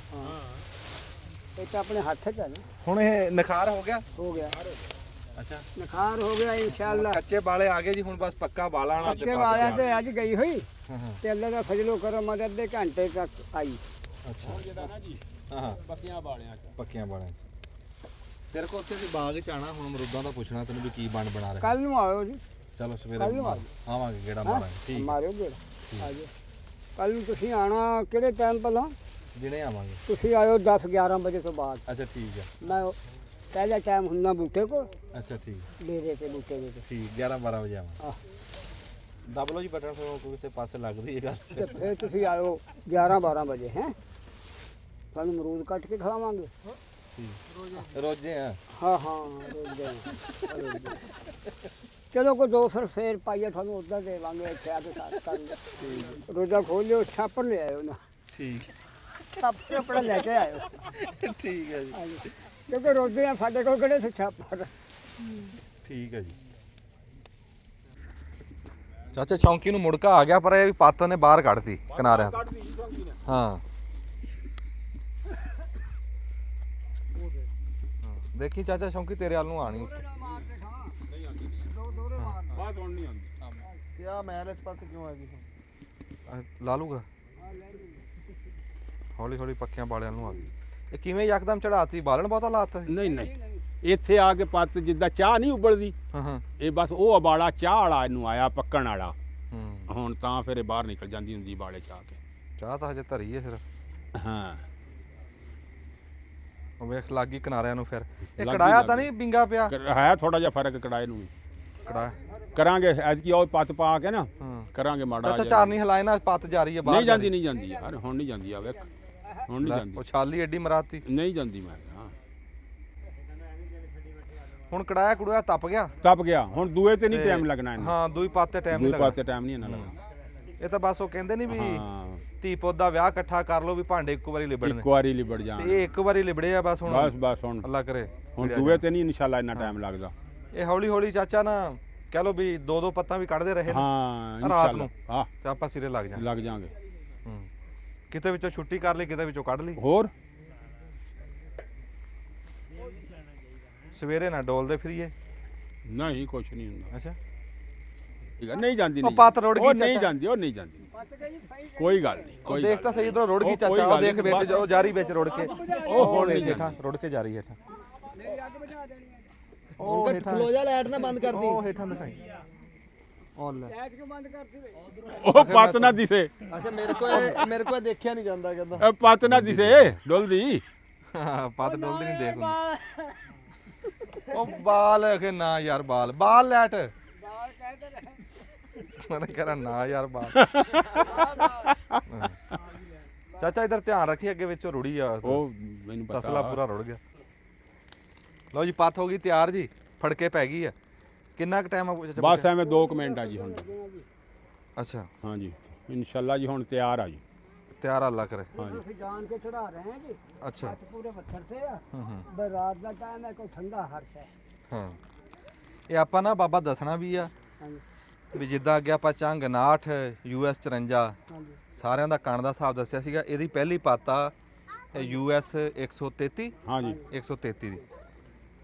ਇਹ ਤਾਂ ਆਪਣੇ ਹੱਥ 'ਚ ਹੈ ਨਾ। ਹੁਣ ਇਹ ਨਖਾਰ ਹੋ ਗਿਆ। ਅੱਛਾ ਅੱਛਾ ਨਖਾਰ ਹੋ ਗਿਆ ਇਨਸ਼ਾਅੱਲਾ। ਕੱਚੇ ਬਾਲੇ ਆ ਗਏ ਜੀ ਹੁਣ ਬਸ ਪੱਕਾ ਬਾਲਾ ਆਣਾ ਕੱਚੇ ਵਾਲਿਆਂ ਤੇ ਅੱਜ ਗਈ ਹੋਈ ਹਾਂ ਤੇ ਅੱਲਾ ਦਾ ਫਜ਼ਲੋ ਕਰਮ ਮਦਦ ਅੱਧੇ ਘੰਟੇ ਤੱਕ ਆਈ। ਅੱਛਾ ਜਿਹੜਾ ਨਾ ਜੀ ਹਾਂ ਪੱਕੀਆਂ ਵਾਲਿਆਂ ਚ ਪੱਕੀਆਂ ਬਾਲਿਆਂ ਤੇਰੇ ਕੋਲ ਉੱਥੇ ਦੀ ਬਾਗ ਚ ਆਣਾ ਹੁਣ ਅਮਰੂਦਾਂ ਦਾ ਪੁੱਛਣਾ ਤੈਨੂੰ ਵੀ ਕੀ ਬਣ ਬਣਾ ਰਿਹਾ। ਕੱਲ ਨੂੰ ਆਇਓ ਜੀ। ਚਲੋ ਸਵੇਰੇ ਕੱਲ੍ਹ ਨੂੰ ਆਵਾਂਗੇ ਗੇੜਾ ਮਾਰਾਂਗੇ। ਠੀਕ ਮਾਰਿਓ ਗੇੜਾ ਆਜੋ। ਕੱਲ ਨੂੰ ਤੁਸੀਂ ਆਣਾ ਕਿਹੜੇ ਟਾਈਮ ਪਹਿਲਾਂ? ਜਿਹਨੇ ਆਵਾਂਗੇ। ਤੁਸੀਂ ਆਇਓ 10-11 ਵਜੇ ਤੋਂ ਬਾਅਦ। ਅੱਛਾ ਠੀਕ ਹੈ। ਮੈਂ ਪਹਿਲਾ ਟਾਈਮ ਹੁੰਦਾ ਬੂਟੇ ਕੋਲ ਅੱਛਾ ਠੀਕ ਡੇਰੇ ਤੇ ਬੂਟੇ ਦੇ ਤੇ। ਠੀਕ 11-12 ਵਜੇ ਆਵਾਂ। ਆਹ ਦਬ ਲਓ ਜੀ ਬਟਨ ਫਿਰ ਉਹ ਕਿਸੇ ਪਾਸੇ ਲੱਗਦੀ ਹੈ ਗੱਲ। ਤੇ ਫਿਰ ਤੁਸੀਂ ਆਇਓ 11-12 ਵਜੇ ਹੈ। ਤੁਹਾਨੂੰ ਅਮਰੂਦ ਕੱਟ ਕੇ ਖਵਾਵਾਂਗੇ। ਠੀਕ ਰੋਜੇ ਆ। ਹਾਂ ਰੋਜ਼ੇ ਚਲੋ ਕੋਈ 200 ਫੇਰ ਪਾਈਏ ਤੁਹਾਨੂੰ ਉੱਦਾਂ ਦੇਵਾਂਗੇ ਇੱਥੇ ਆ ਕੇ ਸਾਥ ਕਰ ਰੋਜ਼ਾ ਖੋਲ ਲਿਓ ਛਾਪਰ ਲੈ ਆਇਓ ਨਾ। ਠੀਕ ਸਭ ਤੋਂ ਆਪਣਾ ਲੈ ਕੇ ਆਇਓ। ਠੀਕ ਹੈ ਜੀ। ਹਾਂਜੀ ਕਿਉਂਕਿ ਰੋਜ਼ੇ ਆ ਸਾਡੇ ਕੋਲ ਕਿਹੜੇ ਛਾਪਰ। ਠੀਕ ਹੈ ਜੀ। ਚਾਚਾ ਚੌਂਕੀ ਨੂੰ ਮੁੜਕਾ ਆ ਗਿਆ ਪਰ ਇਹ ਵੀ ਪੱਤ ਨੇ ਬਾਹਰ ਕੱਢਤੀ ਕਿਨਾਰਿਆਂ ਤੋਂ। ਕੱਢਦੀ ਜੀ ਚੌਂਕੀ ਨੇ। ਹਾਂ ਦੇਖੀ ਚਾਚਾ ਚੌਂਕੀ ਤੇਰੇ ਵੱਲ ਨੂੰ ਆਣੀ ਉੱਤੇ। ਬਾਤ ਹੁਣ ਨਹੀਂ ਆਉਂਦੀ। ਕਿਆ ਮੈਲ ਇਸ ਪਾਸੇ ਕਿਉਂ ਆ ਗਈ? ਲਾ ਲੂਗਾ ਹੌਲੀ ਹੌਲੀ ਪੱਕਿਆਂ ਬਾਲਿਆਂ ਨੂੰ ਆ ਗਈ। ਇਹ ਕਿਵੇਂ ਯਕਦਮ ਚੜਾਤੀ? ਬਾਲਣ ਬਹੁਤਾ ਲਾਤਾ ਸੀ? ਨਹੀਂ ਇੱਥੇ ਆ ਕੇ ਪੱਤ ਜਿੱਦਾਂ ਚਾਹ ਨਹੀਂ ਉਬਲਦੀ ਹਾਂ ਇਹ ਬਸ ਉਹ ਅਬਾਲਾ ਚਾਹ ਵਾਲਾ ਇਹਨੂੰ ਆਇਆ ਪੱਕਣ ਵਾਲਾ। ਹੂੰ ਹੁਣ ਤਾਂ ਫਿਰ ਇਹ ਬਾਹਰ ਨਿਕਲ ਜਾਂਦੀ ਹੁੰਦੀ ਬਾਲੇ ਚ ਆ ਕੇ। ਚਾਹ ਤਾਂ ਹਜੇ ਧਰੀ ਹੈ ਸਿਰਫ। ਹਾਂ ਉਹ ਵੇਖ ਲੱਗੀ ਕਿਨਾਰਿਆਂ ਨੂੰ। ਫਿਰ ਇਹ ਲੱਗ ਕੜਾਇਆ ਗਈ, ਤਾਂ ਨਹੀਂ ਬਿੰਗਾ ਪਿਆ? ਹੈ ਥੋੜਾ ਜਿਹਾ ਫਰਕ ਕੜਾਏ ਨੂੰ ਵੀ। ਕੜਾਇਆ ਕਰਾਂਗੇ ਐਤਕੀ ਉਹ ਪੱਤ ਪਾ ਕੇ ਨਾ ਹਾਂ ਕਰਾਂਗੇ ਮਾੜਾ ਚਾਚਾ ਜਿਹਾ। ਚਾਰ ਨਹੀਂ ਹਲਾਏ ਨਾ ਪੱਤ ਜਾ ਰਹੀ ਹੈ ਬਾਹਰ। ਨਹੀਂ ਜਾਂਦੀ ਯਾਰ ਹੁਣ ਨਹੀਂ ਜਾਂਦੀ ਆ ਵੇਖ ਹੁਣ ਨਹੀਂ ਜਾਂਦੀ। ਉਹ ਛਾਲੀ ਐਡੀ ਮਰਾਤੀ। ਨਹੀਂ ਜਾਂਦੀ ਮੈਂ ਹਾਂ ਹੁਣ ਕੜਾਇਆ ਕੁੜਾਇਆ ਤਪ ਗਿਆ। ਤਪ ਗਿਆ ਹੁਣ ਦੂਏ ਤੇ ਨਹੀਂ ਟਾਈਮ ਲੱਗਣਾ ਇਹਨੂੰ। ਹਾਂ ਦੂਈ ਪੱਤ ਤੇ ਟਾਈਮ ਨਹੀਂ ਦੂਏ ਲੱਗਣਾ। ਪਾਸੇ ਟਾਈਮ ਨਹੀਂ ਇਹਨਾਂ ਲੱਗਣਾ। ਇਹ ਤਾਂ ਬਸ ਉਹ ਕਹਿੰਦੇ ਨਹੀਂ ਵੀ ਹਾਂ ਧੀ ਪੁੱਤ ਦਾ ਵਿਆਹ ਇਕੱਠਾ ਕਰ ਲਓ ਵੀ ਭਾਂਡੇ ਇੱਕੋ ਵਾਰੀ ਲਿਬੜਨੇ। ਇੱਕ ਵਾਰੀ ਲਿਬੜ ਜਾਣ। ਤੇ ਇਹ ਇੱਕ ਵਾਰੀ ਲਿਬੜੇ ਆ ਬਸ ਹੁਣ। ਬਸ ਹੁਣ ਅੱਲਾ ਕਰੇ ਹੁਣ ਦੂਏ ਤੇ ਨਹੀਂ ਇਨਸ਼ਾਅੱਲਾ ਇੰਨਾ ਟਾਈਮ ਲੱਗਦਾ। ਇਹ ਹੌਲੀ ਹੌਲੀ ਚਾਚਾ ਨਾ ਕਹਿ ਲਓ ਵੀ ਦੋ ਦੋ ਪੱਤਾਂ ਵੀ ਕੱਢਦੇ ਰਹੇ ਨੇ ਹਾਂ ਰਾਤ ਨੂੰ। ਹਾਂ ਤੇ ਆਪਾਂ ਸਿਰੇ ਲੱਗ ਜਾਾਂਗੇ। ਲੱਗ ਜਾਾਂਗੇ। ਕਿਤੇ ਵਿੱਚੋਂ ਛੁੱਟੀ ਕਰ ਲਈ ਕਿਤੇ ਵਿੱਚੋਂ ਕੱਢ ਲਈ। ਹੋਰ ਸਵੇਰੇ ਨਾ ਡੋਲਦੇ ਫਿਰੀਏ। ਨਹੀਂ ਕੁਛ ਨਹੀਂ ਹੁੰਦਾ। ਅੱਛਾ ਠੀਕ ਹੈ ਨਹੀਂ ਜਾਂਦੀ ਉਹ ਪੱਤ ਰੁੜ ਗਈ ਉਹ ਨਹੀਂ ਚਾਚਾ। ਜਾਂਦੀ ਉਹ ਨਹੀਂ ਜਾਂਦੀ ਕੋਈ ਗੱਲ ਨਹੀਂ ਉਹ ਕੋਈ ਦੇਖ ਤਾਂ ਸਹੀ ਇਧਰੋਂ ਰੁੜ ਗਈ ਉਹ ਕੋਈ ਚਾਚਾ। ਉਹ ਗੱਲ ਦੇਖ ਨਹੀਂ, ਵਿੱਚ ਬਸ- ਜੋ ਜਾਰੀ ਵਿੱਚ ਰੁੜ ਕੇ ਉਹ ਹੁਣ ਨਹੀਂ ਹੇਠਾਂ ਰੁੜ ਕੇ ਜਾ ਰਹੀ ਹੈ ਹੇਠਾਂ। ਉਹ ਹੇਠਾਂ ਖਲੋ ਜਾ ਲਾਈਟ ਨਾ ਬੰਦ ਕਰ ਦੀ। ਉਹ ਹੇਠਾਂ ਦਿਖਾਈ। ਲਾਈਟ ਕਿਉਂ ਬੰਦ ਕਰਤੀ ਵੇ ਉਹ ਪੱਤ ਨਾ ਦਿਸੇ ਅੱਛਾ ਮੇਰੇ ਕੋਲ ਦੇਖਿਆ ਨਹੀਂ ਜਾਂਦਾ ਕਹਿੰਦਾ ਪੱਤ ਨਾ ਦਿਸੇ ਡੁੱਲਦੀ ਪੱਤ ਡੋਲਦੀ ਨਹੀਂ ਦੇਖ ਉਹ ਬਾਲ ਕਿ ਨਾ ਯਾਰ ਬਾਲ ਲੈਟ ਬਾਲ ਕਹਿੰਦੇ ਨੇ ਮੈਂ ਕਹਾਂ ਨਾ ਯਾਰ ਬਾਲ ਚਾਚਾ ਇਧਰ ਧਿਆਨ ਰੱਖੀ ਅੱਗੇ ਵਿੱਚੋਂ ਰੁੜੀ ਆ ਉਹ ਮੈਨੂੰ ਪਤਾ ਤਸਲਾ ਪੂਰਾ ਰੁੜ ਗਿਆ ਲਓ ਜੀ ਪੱਤ ਹੋ ਗਈ ਤਿਆਰ ਜੀ ਫੜਕੇ ਪੈ ਗਈ ਆ ਕਿੰਨਾ ਕੁ ਟਾਈਮ ਆ ਚਾਚਾ ਬਸ ਐਵੇਂ 2 ਮਿੰਟ ਆ ਜੀ ਹੁਣ ਅੱਛਾ ਹਾਂ ਜੀ ਇਨਸ਼ਾਅੱਲਾ ਜੀ ਹੁਣ ਤਿਆਰ ਆ ਜੀ ਤਿਆਰ ਅੱਲਾ ਕਰੇ ਹਾਂ ਜੀ ਅਸੀਂ ਜਾਣ ਕੇ ਚੜਾ ਰਹੇ ਹਾਂ ਜੀ ਅੱਛਾ ਹੱਥ ਪੂਰੇ ਪੱਥਰ ਤੇ ਆ ਬਈ ਰਾਤ ਦਾ ਟਾਈਮ ਹੈ ਕੋਈ ਠੰਡਾ ਹਰਸ਼ ਹੈ ਹਾਂ ਇਹ ਆਪਾਂ ਨਾ ਬਾਬਾ ਦੱਸਣਾ ਵੀ ਆ ਹਾਂਜੀ ਵੀ ਜਿੱਦਾਂ ਅੱਗੇ ਆਪਾਂ ਚੰਗ 59 US 54 ਹਾਂਜੀ ਸਾਰਿਆਂ ਦਾ ਕਣ ਦਾ ਹਿਸਾਬ ਦੱਸਿਆ ਸੀਗਾ ਇਹਦੀ ਪਹਿਲੀ ਪਾਤਾ US 133 ਹਾਂ ਜੀ 133 ਦੀ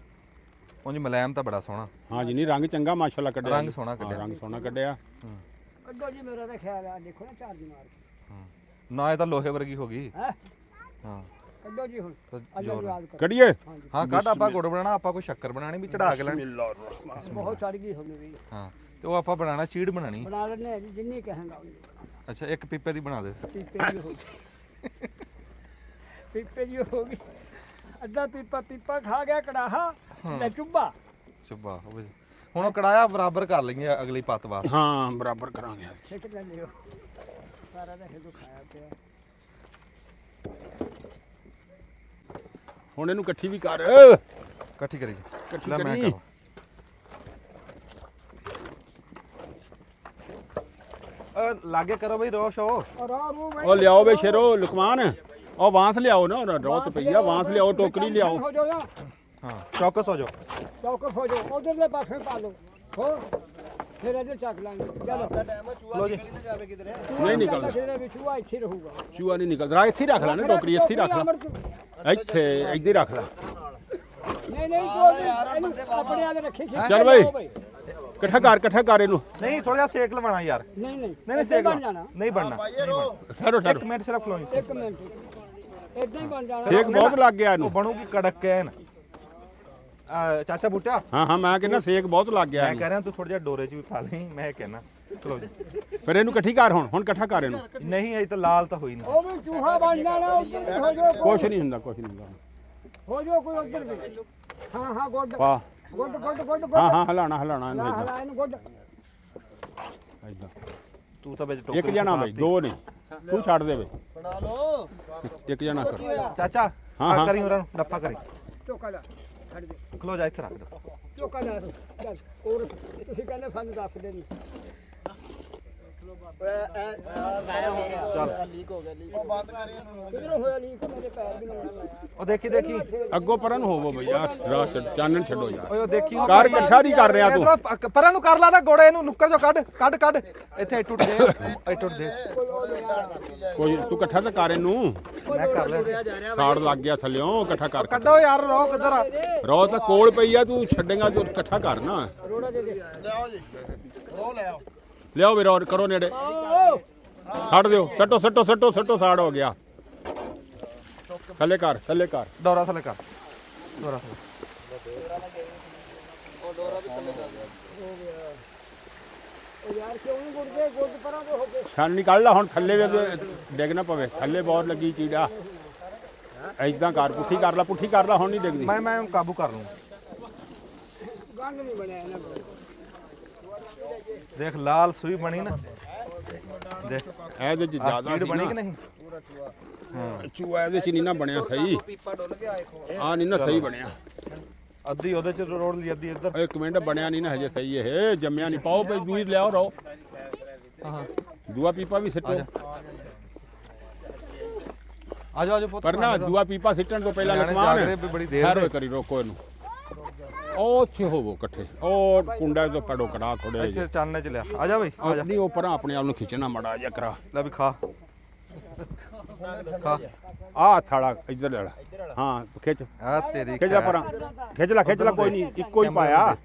ਉਂਝ ਮਲੈਮ ਤਾਂ ਬੜਾ ਸੋਹਣਾ ਹਾਂ ਜੀ ਨਹੀਂ ਰੰਗ ਚੰਗਾ ਮਾਸ਼ਾਅੱਲਾ ਕੱਢਿਆ ਰੰਗ ਜੀ। ਸੋਹਣਾ ਕੱਢਿਆ। ਹਾਂ, ਰੰਗ ਸੋਹਣਾ ਕੱਢਿਆ ਕੱਢੋ ਜੀ ਮੇਰਾ ਤਾਂ ਖਿਆਲ ਆ ਦੇਖੋ ਨਾ ਚਾਰਜ ਮਾਰ ਕੇ ਨਾ ਇਹ ਤਾਂ ਲੋਹੇ ਵਰਗੀ ਹੋ ਗਈ ਹੈ ਹਾਂ ਕੱਢੋ ਜੀ ਹੁਣ ਤਾਂ ਅੱਲਾ ਜ਼ੋਰ। ਯਾਦ ਕਰੋ ਕੱਢੀਏ ਹਾਂ ਕੱਢ ਆਪਾਂ ਗੁੜ ਬਣਾਣਾ ਆਪਾਂ ਕੋਈ ਸ਼ੱਕਰ ਬਣਾਣੀ ਵੀ ਚੜਾ ਕੇ ਲੈਣੀ ਬਹੁਤ ਚੜ ਗਈ ਹੁਣ ਵੀ ਹਾਂ ਤੇ ਉਹ ਆਪਾਂ ਬਣਾਣਾ ਚੀੜ ਬਣਾਣੀ ਬਣਾ ਲੈਣੇ ਜੀ ਜਿੰਨੀ ਕਹਾਂਗਾ ਉਨੀ ਅੱਛਾ ਇੱਕ ਪੀਪੇ ਦੀ ਬਣਾ ਦੇ ਪੀਪੇ ਦੀ ਹੋ ਗਈ ਪੀਪੇ ਦੀ ਹੋ ਗਈ ਅੱਧਾ ਪੀਪਾ ਖਾ ਗਿਆ ਕੜਾਹਾ ਲੈ ਚੁੱਬਾ ਸ਼ੁਭਾ ਹੁਣ ਉਹ ਕੜਾਇਆ ਬਰਾਬਰ ਕਰ ਲਈਏ ਅਗਲੀ ਪੱਤ ਵਾਸਤੇ ਹਾਂ ਬਰਾਬਰ ਕਰਾਂਗੇ ਛੇਕ ਲੈ ਲਿਓ ਸਾਰਾ ਦਾ ਹਿੱਦੂ ਖਾਇਆ ਪਿਆ ਹੁਣ ਇਹਨੂੰ ਇਕੱਠੀ ਵੀ ਕਰ ਇਕੱਠੀ ਕਰੀ ਜੀ ਇਕੱਠੀ ਲੈ ਮੈਂ ਕਰੀ। ਲਾਗੇ ਕਰੋ ਬਈ ਰੋਸ਼ ਹੋ ਔਰ ਆ ਰੂ ਉਹ ਲਿਆਓ ਵੇ ਸ਼ੇਰੋ ਲੁਕਮਾਨ ਉਹ ਬਾਂਸ ਲਿਆਓ ਨਾ ਰੋਤ ਪਈ ਆ ਬਾਂਸ ਲਿਆਓ ਟੋਕਰੀ ਲਿਆਓ ਹੋ ਜਾਓ ਨਾ ਹਾਂ ਚੌਕਸ ਹੋ ਜਾਓ ਚੌਕਸ ਹੋ ਜਾਓ ਉਧਰਲੇ ਪਾਸੇ ਪਾ ਲਓ ਹੋ ਫਿਰ ਇਹਦੇ ਚੱਕ ਲਾਂਗੇ ਚਲੋ ਲੋ ਜੀ ਨਹੀਂ ਨਿਕਲਦਾ। ਫਿਰ ਵੀ ਚੂਹਾ ਇੱਥੇ ਰਹੂਗਾ ਚੂਹਾ ਨਹੀਂ ਨਿਕਲਦਾ ਇੱਥੇ ਹੀ ਰੱਖ ਲੈ ਨਾ ਟੋਕਰੀ ਇੱਥੇ ਹੀ ਰੱਖ ਲੈ ਇੱਥੇ ਇੱਧਰ ਹੀ ਰੱਖ ਲੈ ਨਹੀਂ ਨਹੀਂ ਕੋਈ ਇਹਨੂੰ ਆਪਣੇ ਆਲੇ ਰੱਖੀ ਖਿੱਚ ਚੱਲ ਬਈ ਇਕੱਠਾ ਕਰ ਇਹਨੂੰ ਨਹੀਂ ਥੋੜਾ ਜਿਹਾ ਸੇਕ ਲਵਾਣਾ ਯਾਰ ਨਹੀਂ ਨਹੀਂ ਨਹੀਂ ਸੇਕ ਬਣ ਜਾਣਾ ਨਹੀਂ ਬਣਨਾ ਠਹਿਰੋ ਇੱਕ ਠਹਿਰੋ ਮਿੰਟ ਸਿਰਫ ਖਲੋਣੀ ਇੱਕ ਮਿੰਟ ਇਦਾਂ ਹੀ ਬਣ ਜਾਣਾ ਸੇਕ ਬਹੁਤ ਲੱਗ ਗਿਆ ਉਹ ਇਹਨੂੰ ਬਣੂਗੀ ਕੜਕ ਐਨ ਚਾਚਾ ਬੂਟਾ ਹਾਂ ਮੈਂ ਕਹਿੰਦਾ ਸੇਕ ਬਹੁਤ ਲੱਗ ਗਿਆ ਮੈਂ ਇਹਨੂੰ ਕਹਿ ਰਿਹਾ ਤੂੰ ਥੋੜਾ ਜਿਹਾ ਡੋਰੇ 'ਚ ਵੀ ਪਾ ਲਈ ਮੈਂ ਕਹਿਣਾ ਚਲੋ ਜੀ ਫਿਰ ਇਹਨੂੰ ਇਕੱਠੀ ਕਰ ਹੁਣ ਇਕੱਠਾ ਕਰ ਇਹਨੂੰ ਨਹੀਂ ਅਜੇ ਤਾਂ ਲਾਲ ਤਾਂ ਹੋਈ ਨਹੀਂ ਉਹ ਵੀ ਚੂਹਾ ਬਣ ਜਾਣਾ ਉੱਧਰ ਵੀ ਹੋ ਜਾਓ ਕੁਛ ਨਹੀਂ ਹੁੰਦਾ ਹੋ ਜਾਓ ਕੋਈ ਉੱਧਰ ਵੀ ਹਾਂ ਗੁੱਡ ਵਾਹ ਗੁੱਡ ਹਾਂ ਹਲਾਣਾ ਇਹਨੂੰ ਏਦਾਂ ਹਲਾ ਇਹਨੂੰ ਗੁੱਡ ਏਦਾਂ ਤੂੰ ਤਾਂ ਵਿੱਚ ਇੱਕ ਜਣਾ ਬਈ ਦੋ ਨਹੀਂ ਤੂੰ ਛੱਡ ਦੇ ਬਈ ਬਣਾ ਲਓ ਇੱਕ ਜਣਾ ਕਰ ਚਾਚਾ ਹਾਂ, ਹਾਂ। ਕਰੀ ਉਹਨਾਂ ਨੂੰ ਡੱਫਾ ਕਰੀ ਚੋਕਾ ਲਾ ਛੱਡ ਦੇ ਖਲੋ ਜਾ ਇੱਥੇ ਰੱਖ ਦੇ ਚੋਕਾ ਲਾ ਤੂੰ ਚੱਲ ਹੋਰ ਤੁਸੀਂ ਕਹਿੰਦੇ ਸਾਨੂੰ ਦੱਸ ਦੇ ਨਹੀਂ ਕਿਧਰੋਂ ਹੋਇਆ ਲੀਕ ਮੇਰੇ ਪੈਰ ਵੀ ਨਾਲ ਲਾਇਆ ਉਹ ਦੇਖੀ ਅੱਗੋਂ ਪਰਾਂ ਨੂੰ ਹੋਵੋ ਬਈ ਯਾਰ ਰਾਹ ਚਾਨਣ ਛੱਡੋ ਯਾਰ ਓਏ ਉਹ ਦੇਖੀ ਉਹ ਕਰ ਇਕੱਠਾ ਨਹੀਂ ਕਰ ਰਿਹਾ ਤੂੰ ਇਧਰੋਂ ਪਰਾਂ ਨੂੰ ਕਰ ਲਾ ਨਾ ਗੋੜੇ ਇਹਨੂੰ ਨੁੱਕਰ ਚੋਂ ਕੱਢ ਇੱਥੇ ਟੁੱਟ ਦੇ ਕੋਈ ਤੂੰ ਇਕੱਠਾ ਤਾਂ ਕਰ ਇਹਨੂੰ ਮੈਂ ਕਰ ਲਿਆ ਸਾੜ ਲੱਗ ਗਿਆ ਥੱਲਿਓਂ ਇਕੱਠਾ ਕਰ ਕੱਢੋ ਯਾਰ ਰੋ ਕਿੱਧਰ ਆ ਰੋ ਤਾਂ ਕੋਲ ਪਈ ਆ ਤੂੰ ਛੱਡੇਗਾ ਤੂੰ ਇਕੱਠਾ ਕਰ ਨਾ ਰੋੜਾ ਦੇ ਦੇ ਲਿਆਓ ਵੀ ਰੋ ਕਰੋ ਨੇੜੇ ਛੱਡ ਦਿਓ ਸੱਟੋ ਸਾੜ ਹੋ ਗਿਆ ਥੱਲੇ ਕਰ ਦੌਰਾ ਥੱਲੇ ਕਰ ਦੌਰਾ ਥੱਲੇ ਉਹ ਯਾਰ ਕਿਉਂ ਨਹੀਂ ਗੁੱਡਦੇ ਗੁੱਡ ਪਰਾਂ ਤੋਂ ਹੋ ਕੇ ਛਣ ਨਿਕਾਲ ਲਾ ਹੁਣ ਥੱਲੇ ਵੀ ਡਿੱਗ ਨਾ ਪਵੇ ਥੱਲੇ ਬਹੁਤ ਲੱਗੀ ਚੀੜਾ ਐਦਾਂ ਕਰ ਪੁੱਠੀ ਕਰ ਲਾ ਹੁਣ ਨਹੀਂ ਡਿੱਗਦੀ ਮੈਂ ਕਾਬੂ ਕਰ ਲੂੰ ਗੰਢ ਨਹੀਂ ਬਣਿਆ ਇਹਨਾਂ ਕੋਲ ਦੇਖ ਲਾਲ ਸੂਈ ਬਣੀ ਨਾ ਦੇਖ ਇਹਦੇ ਚ ਜ਼ਿਆਦਾ ਚੀੜ ਬਣੀ ਕਿ ਨਹੀਂ ਚੂਆ ਇਹਦੇ ਚ ਨਹੀਂ ਨਾ ਬਣਿਆ ਸਹੀ ਆ ਨਹੀਂ ਨਾ ਸਹੀ ਬਣਿਆ ਅੱਧੀ ਉਹਦੇ ਚ ਰੋੜ ਲਈ ਅੱਧੀ ਇੱਧਰ ਇੱਕ ਮਿੰਟ ਬਣਿਆ ਨਹੀਂ ਨਾ ਹਜੇ ਸਹੀ ਇਹ ਜੰਮਿਆ ਨਹੀਂ ਪਾਓ ਪਈ ਦੂਈ ਲਿਆਓ ਰੋ ਹਾਂ ਦੂਆ ਪੀਪਾ ਵੀ ਸਿੱਟੋ ਆ ਜਾਓ ਪੁੱਤ ਪਰ ਨਾ ਦੂਆ ਪੀਪਾ ਸਿੱਟਣ ਤੋਂ ਪਹਿਲਾਂ ਨਿਆਣੇ ਲਕਮਾਨ ਜਾਗ ਰਹੇ ਵੀ ਬੜੀ ਦੇਰ ਠਹਿਰੋ ਦੇ। ਕਰੀ ਰੋਕੋ ਇਹਨੂੰ ਉਹ ਚ ਹੋਵੋ ਇਕੱਠੇ ਉਹ ਕੁੰਡਾ ਤੋਂ ਫੜੋ ਕੜਾ ਥੋੜੇ ਇੱਥੇ ਚਾਨਣੇ ਚ ਲਿਆ ਆ ਜਾ ਬਈ ਆ ਜਾ ਨਹੀਂ ਉਹ ਪਰਾਂ ਆਪਣੇ ਆਪ ਨੂੰ ਖਿੱਚਣਾ ਮੜਾ ਜਿਹਾ ਕਰਾ ਲੈ ਵੀ ਖਾ ਆ ਥਾਲਾ ਇੱਧਰ ਲੈ ਲਾ ਹਾਂ ਖਿੱਚ ਆ ਤੇਰੀ ਖਿੱਚ ਲੈ ਪਰਾਂ ਖਿੱਚ ਲੈ ਕੋਈ ਨਹੀਂ ਇੱਕੋ ਹੀ ਪਾਇਆ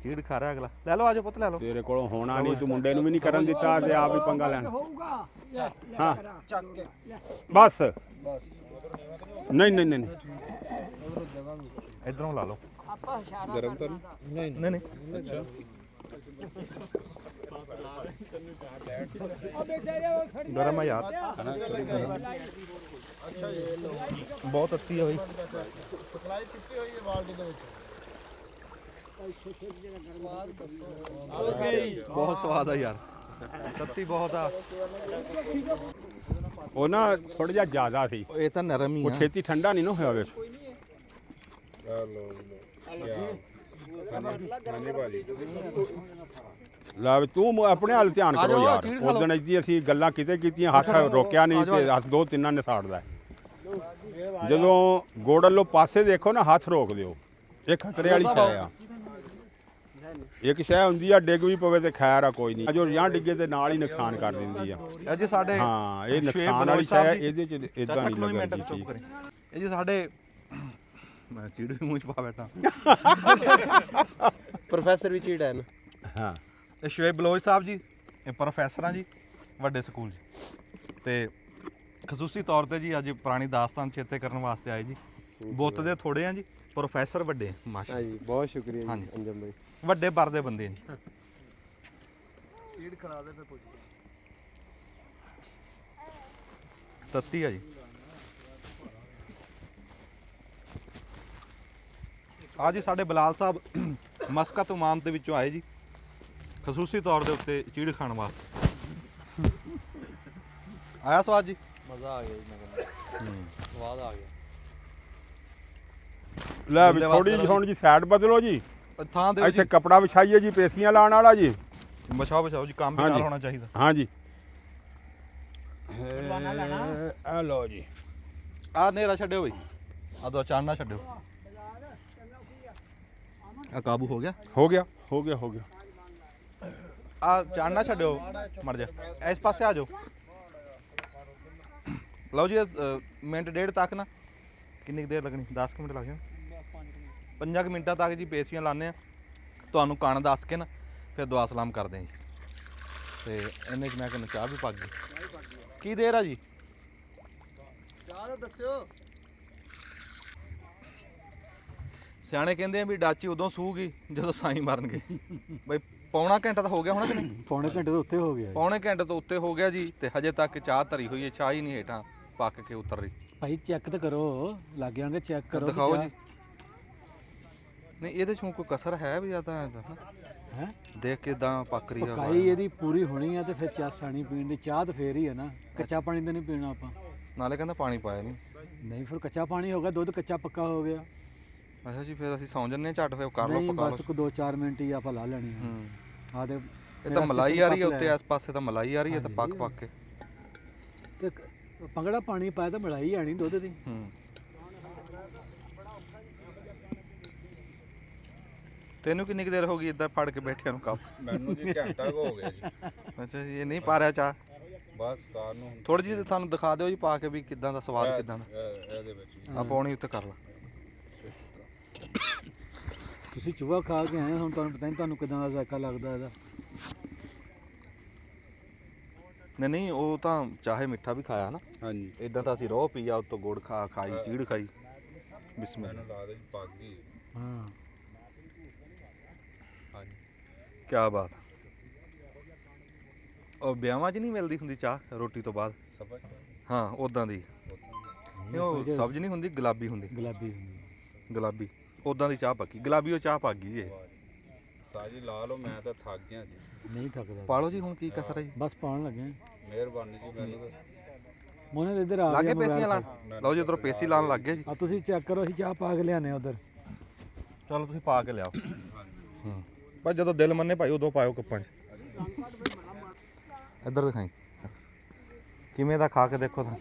ਚੀੜ ਖਾ ਰਿਹਾ ਅਗਲਾ ਲੈ ਲਓ ਆ ਜਾ ਪੁੱਤ ਲੈ ਲਓ ਤੇਰੇ ਕੋਲੋਂ ਹੋਣਾ ਨਹੀਂ ਤੂੰ ਮੁੰਡੇ ਨੂੰ ਵੀ ਨਹੀਂ ਕਰਨ ਦਿੱਤਾ ਤੇ ਆਪ ਹੀ ਪੰਗਾ ਲੈਣ ਹੋਊਗਾ ਹਾਂ ਬਸ ਨਹੀਂ ਇਧਰੋਂ ਲਾ ਲਓ ਆਪਾਂ ਇਸ਼ਾਰਾ ਗਰਮ ਤਾਂ ਨਹੀਂ ਨਹੀਂ ਅੱਛਾ ਉਹ ਬੇਚਾਰੇ ਉਹ ਖੜੀ ਗਰਮ ਆ ਯਾਰ ਬਹੁਤ ਅੱਤੀ ਹੋਈ ਸਪਲਾਈ ਸਿੱਟੀ ਹੋਈ ਹੈ ਬਾਲਟੀ ਦੇ ਵਿੱਚ ਬਹੁਤ ਸਵਾਦ ਆ ਯਾਰ ਤੱਤੀ ਬਹੁਤ ਆ ਉਹ ਨਾ ਥੋੜਾ ਜਿਹਾ ਜ਼ਿਆਦਾ ਸੀ ਇਹ ਤਾਂ ਨਰਮ ਹੀ ਉਹ ਆ ਛੇਤੀ ਠੰਡਾ ਨਹੀਂ ਨਾ ਹੋਇਆ ਵਿੱਚ ਲੈ ਵੀ ਤੂੰ ਆਪਣੇ ਹਾਲ ਧਿਆਨ ਆ ਕਰੋ ਜਾਓ, ਯਾਰ ਚੀੜ ਖਾ ਲਓ। ਉਦੋਂ ਇੱਦੀ ਅਸੀਂ ਗੱਲਾਂ ਕਿਤੇ ਕੀਤੀਆਂ ਹੱਥ ਰੋਕਿਆ ਨਹੀਂ ਤੇ ਹੱਥ ਦੋ ਤਿੰਨਾਂ ਨੇ ਸਾੜਦਾ ਜਦੋਂ ਗੋੜਲੋਂ ਪਾਸੇ ਦੇਖੋ ਨਾ ਹੱਥ ਰੋਕ ਦਿਓ ਇਹ ਖਤਰੇ ਵਾਲੀ ਸ਼ੈ ਆ ਇੱਕ ਸ਼ੈ ਹੁੰਦੀ ਆ ਡਿੱਗ ਵੀ ਪਵੇ ਤੇ ਖੈਰ ਆ ਕੋਈ ਨਹੀਂ ਜੋ ਜਾਂ ਡਿੱਗੇ ਤੇ ਨਾਲ ਹੀ ਨੁਕਸਾਨ ਕਰ ਦਿੰਦੀ ਆ ਇਹ ਜੀ ਸਾਡੇ ਹਾਂ ਇਹ ਸ਼ੁਏਬ ਨੁਕਸਾਨ ਵਾਲੀ ਸ਼ੈ ਆ, ਸਾਹਿਬ ਜੀ। ਇਹਦੇ ਚ ਇਦਾਂ ਚਾਚਾ ਨਹੀਂ ਕਿਲੋ ਮਿੰਟ ਲੱਗਦੀ ਚੁੱਪ ਚੀਜ਼ ਕਰੇ ਇਹ ਜੀ ਸਾਡੇ ਮੈਂ ਚੀੜ ਵੀ ਮੂੰਹ ਚ ਪਾ ਬੈਠਾ ਪ੍ਰੋਫੈਸਰ ਵੀ ਚੀੜਾ ਹੈ ਨਾ ਹਾਂ ਇਹ ਸ਼ੁਏਬ ਬਲੋਚ ਸਾਹਿਬ ਜੀ ਇਹ ਪ੍ਰੋਫੈਸਰ ਆ ਜੀ ਵੱਡੇ ਸਕੂਲ 'ਚ ਤੇ ਖਸੂਸੀ ਤੌਰ ਤੇ ਜੀ ਅੱਜ ਪੁਰਾਣੀ ਦਾਸਤਾਨ ਚੇਤੇ ਕਰਨ ਵਾਸਤੇ ਆਏ ਜੀ ਬੁੱਤ ਦੇ ਥੋੜੇ ਆ ਜੀ ਪ੍ਰੋਫੈਸਰ ਵੱਡੇ ਮਾਸ਼ਾ ਹਾਂਜੀ ਬਹੁਤ ਸ਼ੁਕਰੀਆ ਜੀ ਹਾਂਜੀ। ਅੰਜਮ ਭਾਈ ਵੱਡੇ ਪਰ ਦੇ ਬੰਦੇ ਨੇ ਸੀਡ ਖਰਾ ਦੇ ਫੇ ਪੁੱਛ ਤੱਤੀ ਆ ਜੀ ਆ ਜੀ ਸਾਡੇ ਬਲਾਲ ਸਾਹਿਬ ਮਸਕਤ ਉਮਾਨ ਦੇ ਵਿੱਚੋਂ ਆਏ ਜੀ ਖਸੂਸੀ ਤੌਰ ਦੇ ਉੱਤੇ ਚੀੜ ਖਾਣ ਵਾਸਤੇ ਆਇਆ ਸਵਾਦ ਜੀ ਮਜ਼ਾ ਆ ਗਿਆ ਜੀ ਮੈਂ ਕਹਿੰਦਾ ਸਵਾਦ ਆ ਗਿਆ ਲੈ ਵੀ ਮੁੰਡੇ ਵਾਸਤੇ ਥੋੜੀ ਜਿਹੀ ਹੁਣ ਜੀ ਸਾਈਡ ਬਦਲੋ ਜੀ ਥਾਂ ਦੇ ਇੱਥੇ ਕੱਪੜਾ ਵਿਛਾਈਏ ਜੀ ਪੇਸੀਆਂ ਲਾਉਣ ਵਾਲਾ ਜੀ ਬਚਾਓ ਜੀ ਕੰਮ ਵੀ ਹਾਂਜੀ। ਨਾਲ ਹੋਣਾ ਚਾਹੀਦਾ ਹਾਂ ਜੀ ਆ ਲੋ ਜੀ ਆ ਨੇਰਾ ਛੱਡਿਓ ਬਈ ਆ ਦੋ ਚਾਨਣਾ ਛੱਡਿਓ ਆ ਕਾਬੂ ਹੋ ਗਿਆ ਹੋ ਗਿਆ ਹੋ ਗਿਆ ਹੋ ਗਿਆ ਆ ਚਾਨਣਾ ਛੱਡਿਓ ਮਰ ਜਾ ਇਸ ਪਾਸੇ ਆ ਜਾਓ ਲਓ ਜੀ ਮਿੰਟ ਡੇਢ ਤੱਕ ਨਾ ਕਿੰਨੀ ਕੁ ਦੇਰ ਲੱਗਣੀ 10 ਕੁ ਮਿੰਟ ਲੱਗ ਜਾਣ 5 ਕੁ ਮਿੰਟਾਂ ਤੱਕ ਜੀ ਪੇਸੀਆਂ ਲਾਉਂਦੇ ਆ ਤੁਹਾਨੂੰ ਕਣ ਦੱਸ ਕੇ ਨਾ ਫਿਰ ਦੁਆ ਸਲਾਮ ਕਰਦੇ ਆ ਜੀ ਤੇ ਇੰਨੇ 'ਚ ਮੈਂ ਕਹਿੰਦਾ ਚਾਹ ਵੀ ਪੱਕ ਗਈ ਕੀ ਦੇਰ ਆ ਜੀ ਚਾਹ ਤਾਂ ਦੱਸਿਓ ਸਿਆਣੇ ਕਹਿੰਦੇ ਆ ਵੀ ਡਾਚੀ ਉਦੋਂ ਸੂਗੀ ਜਦੋਂ ਸਾਈ ਮਰਨਗੇ ਬਈ ਪੌਣਾ ਘੰਟਾ ਤਾਂ ਹੋ ਗਿਆ ਹੋਣਾ ਕਿ ਨਹੀਂ ਪੌਣੇ ਘੰਟੇ ਤੋਂ ਉੱਤੇ ਹੋ ਗਿਆ ਪੌਣੇ ਘੰਟੇ ਤੋਂ ਉੱਤੇ ਹੋ ਗਿਆ ਜੀ ਤੇ ਹਜੇ ਤੱਕ ਚਾਹ ਧਰੀ ਹੋਈ ਹੈ ਚਾਹ ਹੀ ਨਹੀਂ ਹੇਠਾਂ ਪੱਕ ਕੇ ਉਤਰ ਰਹੀ ਭਾਈ ਚੈੱਕ ਤਾਂ ਕਰੋ ਲੱਗ ਜਾਣਗੇ ਚੈੱਕ ਕਰੋ ਦਿਖਾਓ ਜੀ ਨਹੀਂ ਇਹਦੇ ਚੋਂ ਕੋਈ ਕਸਰ ਹੈ ਵੀ ਜਾਂ ਤਾਂ ਐਂ ਤਾਂ ਨਾ ਹੈ ਦੇਖ ਕੇ ਇਦਾਂ ਪੱਕ ਰਹੀ ਪਕਾਈ ਇਹਦੀ ਪੂਰੀ ਹੋਣੀ ਆ ਤੇ ਫਿਰ ਚਾਹ ਸਾਣੀ ਪੀਣ ਦੀ ਚਾਹ ਤਾਂ ਫੇਰ ਹੀ ਹੈ ਨਾ ਕੱਚਾ ਪਾਣੀ ਤਾਂ ਨਹੀਂ ਪੀਣਾ ਆਪਾਂ ਨਾਲੇ ਕਹਿੰਦਾ ਪਾਣੀ ਪਾਇਆ ਨਹੀਂ ਨਹੀਂ ਫਿਰ ਕੱਚਾ ਪਾਣੀ ਹੋ ਗਿਆ ਦੁੱਧ ਕੱਚਾ ਪੱਕਾ ਹੋ ਗਿਆ ਅੱਛਾ ਜੀ ਫਿਰ ਅਸੀਂ ਸੌਂ ਜੰਨੇ ਝੱਟ ਫਿਰ ਕਰ ਲਓ ਨਹੀਂ ਪਕਾ ਬਸ ਲਓ ਕੋ 2-4 ਮਿੰਟ ਹੀ ਆਪਾਂ ਲਾ ਲੈਣੀ ਆ ਹੂੰ ਆ ਤੇ ਇਹ ਤਾਂ ਮਲਾਈ ਆ ਰਹੀ ਹੈ ਉੱਤੇ ਇਸ ਪਾਸੇ ਤਾਂ ਮਲਾਈ ਆ ਰਹੀ ਹੈ ਤਾਂ ਪੱਕ ਪੱਕ ਕੇ ਤੇ ਪੰਗੜਾ ਪਾਣੀ ਪਾਇਆ ਤਾਂ ਮਲਾਈ ਆਣੀ ਦੁੱਧ ਦੀ ਹੂੰ ਤੈਨੂੰ ਕਿੰਨੀ ਕੁ ਦੇਰ ਹੋ ਗਈ ਇਦਾਂ ਫੜ ਕੇ ਬੈਠਿਆਂ ਨੂੰ ਕੱਪ ਮੈਨੂੰ ਜੀ ਘੰਟਾ ਕੁ ਹੋ ਗਿਆ ਜੀ ਅੱਛਾ ਜੀ ਇਹ ਨਹੀਂ ਪਾ ਰਿਹਾ ਚਾਹ ਬਸ ਤਾਰ ਨੂੰ ਥੋੜੀ ਜਿਹੀ ਤੁਹਾਨੂੰ ਦਿਖਾ ਦਿਓ ਜੀ ਪਾ ਕੇ ਵੀ ਕਿਦਾਂ ਦਾ ਸਵਾਦ ਕਿਦਾਂ ਦਾ ਇਹਦੇ ਵਿੱਚ ਜੀ। ਆ ਪਾਉਣੀ ਉੱਤੇ ਕਰ ਲਾ ਤੁਸੀਂ ਚੂਹਾ ਖਾ ਕੇ ਆਏ ਹੁਣ ਤੁਹਾਨੂੰ ਪਤਾ ਨਹੀਂ ਤੁਹਾਨੂੰ ਕਿਦਾਂ ਦਾ ਜ਼ਾਇਕਾ ਲੱਗਦਾ ਇਹਦਾ ਨਹੀਂ ਉਹ ਤਾਂ ਚਾਹੇ ਮਿੱਠਾ ਵੀ ਖਾਇਆ ਨਾ ਹਾਂਜੀ ਇਦਾਂ ਤਾਂ ਅਸੀਂ ਰੋਹ ਪੀਆ ਉੱਤੋਂ ਗੁੜ ਖਾਈ ਚੀੜ ਖਾਈ ਬਿਸਮਿਲ੍ਲਾ ਮੈਨੂੰ ਲੱਗਦਾ ਜੀ ਪੱਕ ਗਈ ਹਾਂ ਹਾਂਜੀ ਕੀ ਬਾਤ ਉਹ ਵਿਆਹਾਂ 'ਚ ਨਹੀਂ ਮਿਲਦੀ ਹੁੰਦੀ ਚਾਹ ਰੋਟੀ ਤੋਂ ਬਾਅਦ ਸਭਾ ਹਾਂ ਉਦਾਂ ਦੀ ਨਹੀਂ ਉਹ ਸਬਜ਼ ਨਹੀਂ ਹੁੰਦੀ ਗੁਲਾਬੀ ਹੁੰਦੀ ਗੁਲਾਬੀ ਹੁੰਦੀ ਗੁਲਾਬੀ ਉਦਾਂ ਦੀ ਚਾਹ ਪੱਕੀ ਗੁਲਾਬੀ ਉਹ ਚਾਹ ਪੱਕ ਗਈ ਜੀ ਇਹ। ਸਾਜੀ ਲਾ ਲਓ ਮੈਂ ਤਾਂ ਥੱਕ ਗਿਆ ਜੀ ਨਹੀਂ ਥੱਕਦਾ ਪਾ ਲਓ ਜੀ ਹੁਣ ਕੀ ਕਸਰ ਹੈ ਜੀ ਬਸ ਪਾਉਣ ਲੱਗੇ ਆ। ਮਿਹਰਬਾਨੀ ਜੀ ਮੈਨੂੰ ਤਾਂ ਮੋਨੇ ਦੇ ਇੱਧਰ ਆ ਲੱਗੇ ਗਿਆ ਪੇਸੀਆਂ ਲਾਣ ਲਓ ਜੀ ਉਧਰੋਂ ਪੇਸੀ ਲਾਣ ਲੱਗ ਗਏ ਜੀ ਆ ਤੁਸੀਂ ਚੈੱਕ ਕਰੋ ਅਸੀਂ ਚਾਹ ਪਾ ਕੇ ਲਿਆਨੇ ਉਧਰ ਚਲੋ ਤੁਸੀਂ ਪਾ ਕੇ ਲਿਆਓ ਹਾਂ ਪਰ ਜਦੋਂ ਦਿਲ ਮੰਨੇ ਭਾਈ ਉਦੋਂ ਪਾਇਓ ਕੱਪਾਂ 'ਚ ਇੱਧਰ ਦਿਖਾਈ ਕਿਵੇਂ ਦਾ ਖਾ ਕੇ ਦੇਖੋ ਤਾਂ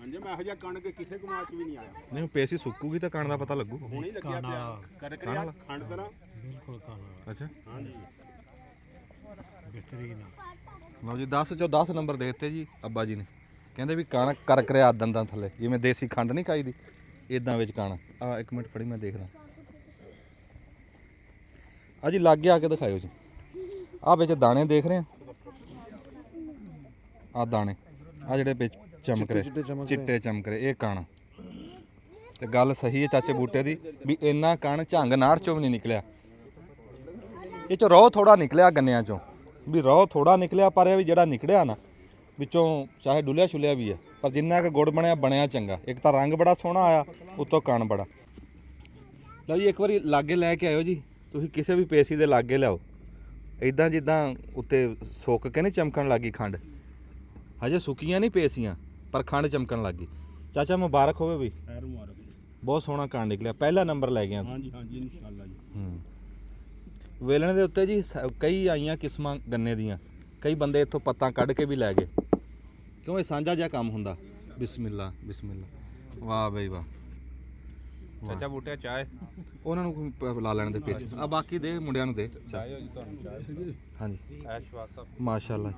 ਹਾਂਜੀ ਮੈਂ ਇਹੋ ਜਿਹਾ ਕਣ ਕੇ ਕਿਸੇ ਗੁਮਾਚ ਵੀ ਨਹੀਂ ਆਇਆ ਨਹੀਂ ਪੇਸੀ ਸੁੱਕੂਗੀ ਤਾਂ ਕਣ ਦਾ ਪਤਾ ਲੱਗੂ ਹੁਣੇ ਹੀ ਲੱਗਿਆ ਪਿਆ ਕਰ ਕਰਿਆ ਖੰਡ ਤਰ੍ਹਾਂ ਬਿਲਕੁਲ ਕਾਲਾ ਅੱਛਾ ਹਾਂਜੀ ਬਿਹਤਰੀਨ ਲਓ ਜੀ 10 ਚੋਂ 10 ਨੰਬਰ ਦੇ ਦਿੱਤੇ ਜੀ ਅੱਬਾ ਜੀ ਨੇ ਕਹਿੰਦੇ ਵੀ ਕਣ ਕਰਕ ਰਿਆ ਦੰਦਾਂ ਥੱਲੇ ਜਿਵੇਂ ਦੇਸੀ ਖੰਡ ਨਹੀਂ ਖਾਈਦੀ ਇਦਾਂ ਵਿੱਚ ਕਣ ਆ ਇੱਕ ਮਿੰਟ ਫੜੀ ਮੈਂ ਦੇਖਦਾ ਆ ਜੀ ਲਾਗੇ ਆ ਕੇ ਦਿਖਾਇਓ ਜੀ ਆ ਵਿੱਚ ਦਾਣੇ ਦੇਖ ਰਹੇ ਆ ਆ ਦਾਣੇ ਆ ਜਿਹੜੇ ਵਿੱਚ ਚਮਕ ਰਹੇ ਚਿੱਟੇ ਚਮਕ ਰਹੇ ਇਹ ਕਣ ਤੇ ਗੱਲ ਸਹੀ ਹੈ ਚਾਚੇ ਬੂਟੇ ਦੀ ਵੀ ਇੰਨਾ ਕਣ ਝੰਗ ਨਾੜ ਚੋਂ ਵੀ ਨਹੀਂ ਨਿਕਲਿਆ। ਇਹ ਚੋਂ ਰੋਹ ਥੋੜਾ ਨਿਕਲਿਆ ਗੰਨਿਆਂ ਚੋਂ, ਵੀ ਰੋਹ ਥੋੜਾ ਨਿਕਲਿਆ, ਪਰ ਇਹ ਵੀ ਜਿਹੜਾ ਨਿਕਲਿਆ ਨਾ ਵਿੱਚੋਂ ਚਾਹੇ ਡੁੱਲਿਆ ਛੁੱਲਿਆ ਵੀ ਹੈ, ਪਰ ਜਿੰਨਾ ਕਿ ਗੁੜ ਬਣਿਆ ਚੰਗਾ। ਇੱਕ ਤਾਂ ਰੰਗ ਬੜਾ ਸੋਹਣਾ ਆਇਆ, ਉੱਤੋਂ ਕਣ ਬੜਾ। ਲਓ ਜੀ ਇੱਕ ਵਾਰੀ ਲਾਗੇ ਲੈ ਕੇ ਆਇਓ ਜੀ, ਤੁਸੀਂ ਕਿਸੇ ਵੀ ਪੇਸੀ ਦੇ ਲਾਗੇ ਲਿਆਓ, ਇਦਾਂ ਜਿੱਦਾਂ ਉੱਤੇ ਸੁੱਕ ਕੇ ਨਹੀਂ ਚਮਕਣ ਲੱਗੀ ਖੰਡ। ਹਜੇ ਸੁੱਕੀਆਂ ਨਹੀਂ ਪੇਸੀਆਂ ਪਰ ਖੰਡ ਚਮਕਣ ਲੱਗੀ। ਚਾਚਾ ਮੁਬਾਰਕ ਹੋਵੇ ਵੀ, ਬਹੁਤ ਸੋਹਣਾ ਕਣ ਨਿਕਲਿਆ, ਪਹਿਲਾ ਨੰਬਰ ਲੈ ਗਿਆ। ਹਾਂਜੀ ਹਾਂਜੀ ਇਨਸ਼ਾਅੱਲਾ ਜੀ। ਵੇਲਣੇ ਦੇ ਉੱਤੇ ਜੀ ਕਈ ਆਈਆਂ ਕਿਸਮਾਂ ਗੰਨੇ ਦੀਆਂ, ਕਈ ਬੰਦੇ ਇੱਥੋਂ ਪੱਤਾਂ ਕੱਢ ਕੇ ਵੀ ਲੈ ਗਏ, ਕਿਉਂ ਇਹ ਸਾਂਝਾ ਜਿਹਾ ਕੰਮ ਹੁੰਦਾ। ਬਿਸਮਿਲ੍ਲਾ ਬਿਸਮਿਲ੍ਲਾ, ਵਾਹ ਬਈ ਵਾਹ। ਚਾਚਾ ਬੂਟਿਆ ਚਾਹ ਉਹਨਾਂ ਨੂੰ ਲਾ ਲੈਣ ਦੇ ਪੇਸ ਆ, ਬਾਕੀ ਦੇ ਮੁੰਡਿਆਂ ਨੂੰ ਦੇ ਚਾਹ। ਜੀ ਤੁਹਾਨੂੰ ਚਾਹ ਹਾਂਜੀ ਐਸ਼ਵਾਸਾ ਮਾਸ਼ਾਅੱਲਾ।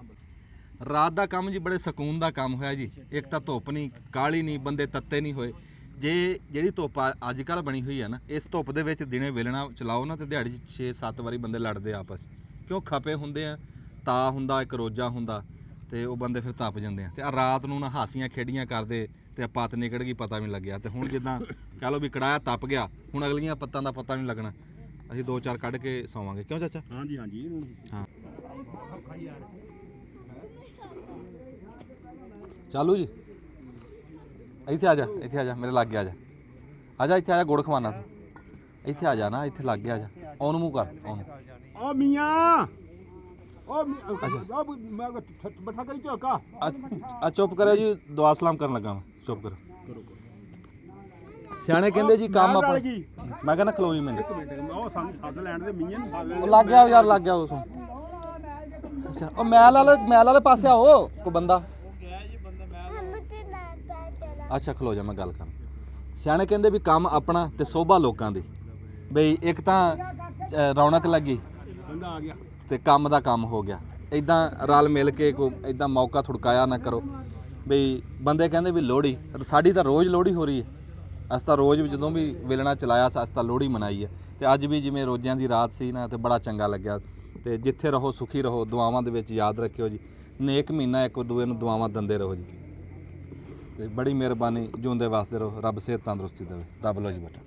ਰਾਤ ਦਾ ਕੰਮ ਜੀ ਬੜੇ ਸਕੂਨ ਦਾ ਕੰਮ ਹੋਇਆ ਜੀ। ਇੱਕ ਤਾਂ ਧੁੱਪ ਨਹੀਂ, ਕਾਲੀ ਨਹੀਂ, ਬੰਦੇ ਤੱਤੇ ਨਹੀਂ ਹੋਏ। ਜੇ ਜਿਹੜੀ ਧੁੱਪ ਅੱਜ ਕੱਲ੍ਹ ਬਣੀ ਹੋਈ ਹੈ ਨਾ, ਇਸ ਧੁੱਪ ਦੇ ਵਿੱਚ ਦਿਨੇ ਵੇਲਣਾ ਚਲਾਓ ਨਾ ਤੇ ਦਿਹਾੜੀ 'ਚ 6-7 ਵਾਰੀ ਬੰਦੇ ਲੜਦੇ ਆਪਸ, ਕਿਉਂ ਖਪੇ ਹੁੰਦੇ ਆ, ਤਾ ਹੁੰਦਾ, ਇੱਕ ਰੋਜਾ ਹੁੰਦਾ, ਤੇ ਉਹ ਬੰਦੇ ਫਿਰ ਤਪ ਜਾਂਦੇ ਆ। ਤੇ ਆ ਰਾਤ ਨੂੰ ਨਾ ਹਾਸੀਆਂ ਖੇਡੀਆਂ ਕਰਦੇ ਤੇ ਪੱਤ ਨਿਕਲ ਗਈ, ਪਤਾ ਵੀ ਨਹੀਂ ਲੱਗਿਆ। ਤੇ ਹੁਣ ਜਿੱਦਾਂ ਕਹ ਲਓ ਵੀ ਕੜਾਇਆ ਤਪ ਗਿਆ, ਹੁਣ ਅਗਲੀਆਂ ਪੱਤਾਂ ਦਾ ਪਤਾ ਨਹੀਂ ਲੱਗਣਾ। ਅਸੀਂ 2-4 ਕੱਢ ਕੇ ਸੌਵਾਂਗੇ, ਕਿਉਂ ਚਾਚਾ? ਹਾਂਜੀ ਹਾਂਜੀ ਹਾਂ ਚਾਲੂ ਜੀ, ਇੱਥੇ ਆ ਜਾ, ਇੱਥੇ ਆ ਜਾ, ਮੇਰੇ ਲਾਗੇ ਆ ਜਾ, ਆ ਜਾ ਇੱਥੇ ਆ ਜਾ, ਗੁੜ ਖਵਾਨਾ ਸੀ। ਇੱਥੇ ਆ ਜਾ ਨਾ, ਇੱਥੇ ਲਾਗੇ ਆ ਜਾ, ਉਹਨੂੰ ਮੂੰਹ ਕਰ ਉਹਨੂੰ। ਓ ਮੀਆਂ ਓ ਮੈਂ ਬੱਠਾ ਕਰੀ ਝੋਕਾ। ਆ ਚੁੱਪ ਕਰਿਓ ਜੀ, ਦੁਆ ਸਲਾਮ ਕਰਨ ਲੱਗਾ ਮੈਂ, ਚੁੱਪ ਕਰੋ। ਸਿਆਣੇ ਕਹਿੰਦੇ ਜੀ ਕੰਮ ਆਪਣਾ, ਮੈਂ ਕਹਿੰਦਾ ਖਲੋ ਜੀ ਮੈਨੂੰ। ਉਹ ਸਾਨੂੰ ਸੱਦ ਲੈਣ ਦੇ ਮੀਆਂ ਨੂੰ ਸੱਦ ਉਹ ਲੱਗ ਗਿਆ ਯਾਰ, ਲੱਗ ਗਿਆ ਉਸ ਨੂੰ। ਅੱਛਾ ਉਹ ਮੈਲ ਵਾਲੇ ਪਾਸੇ ਆਓ, ਕੋਈ ਬੰਦਾ। ਅੱਛਾ ਖਲੋ ਜਾ, ਮੈਂ ਗੱਲ ਕਰਾਂ। ਸਿਆਣੇ ਕਹਿੰਦੇ ਵੀ ਕੰਮ ਆਪਣਾ ਤੇ ਸੋਭਾ ਲੋਕਾਂ ਦੀ। ਬਈ ਇੱਕ ਤਾਂ ਰੌਣਕ ਲੱਗੀ ਬੰਦਾ ਆ ਗਿਆ ਤੇ ਕੰਮ ਦਾ ਕੰਮ ਹੋ ਗਿਆ। ਇਦਾਂ ਰਲ ਮਿਲ ਕੇ ਕੋਈ ਇਦਾਂ ਮੌਕਾ ਥੁੜਕਾਇਆ ਨਾ ਕਰੋ। ਬਈ ਬੰਦੇ ਕਹਿੰਦੇ ਵੀ ਲੋਹੜੀ ਸਾਡੀ ਤਾਂ ਰੋਜ਼ ਲੋਹੜੀ ਹੋ ਰਹੀ ਹੈ, ਅਸੀਂ ਤਾਂ ਰੋਜ਼ ਵੀ ਜਦੋਂ ਵੀ ਵੇਲਣਾ ਚਲਾਇਆ ਅਸੀਂ ਤਾਂ ਲੋਹੜੀ ਮਨਾਈ ਹੈ। ਤੇ ਅੱਜ ਵੀ ਜਿਵੇਂ ਰੋਜ਼ਿਆਂ ਦੀ ਰਾਤ ਸੀ ਨਾ, ਤੇ ਬੜਾ ਚੰਗਾ ਲੱਗਿਆ। ਤੇ ਜਿੱਥੇ ਰਹੋ ਸੁਖੀ ਰਹੋ, ਦੁਆਵਾਂ ਦੇ ਵਿੱਚ ਯਾਦ ਰੱਖਿਓ ਜੀ। ਨੇਕ ਮਹੀਨਾ ਇੱਕ ਦੂਏ ਨੂੰ ਦੁਆਵਾਂ ਦਿੰਦੇ ਰਹੋ ਜੀ। ਤੇ ਬੜੀ ਮਿਹਰਬਾਨੀ, ਜਿਉਂਦੇ ਵਾਸਤੇ ਰਹੋ, ਰੱਬ ਸਿਹਤ ਤੰਦਰੁਸਤੀ ਦੇਵੇ। ਦੱਬ ਲਓ ਜੀ ਬੇਟਾ।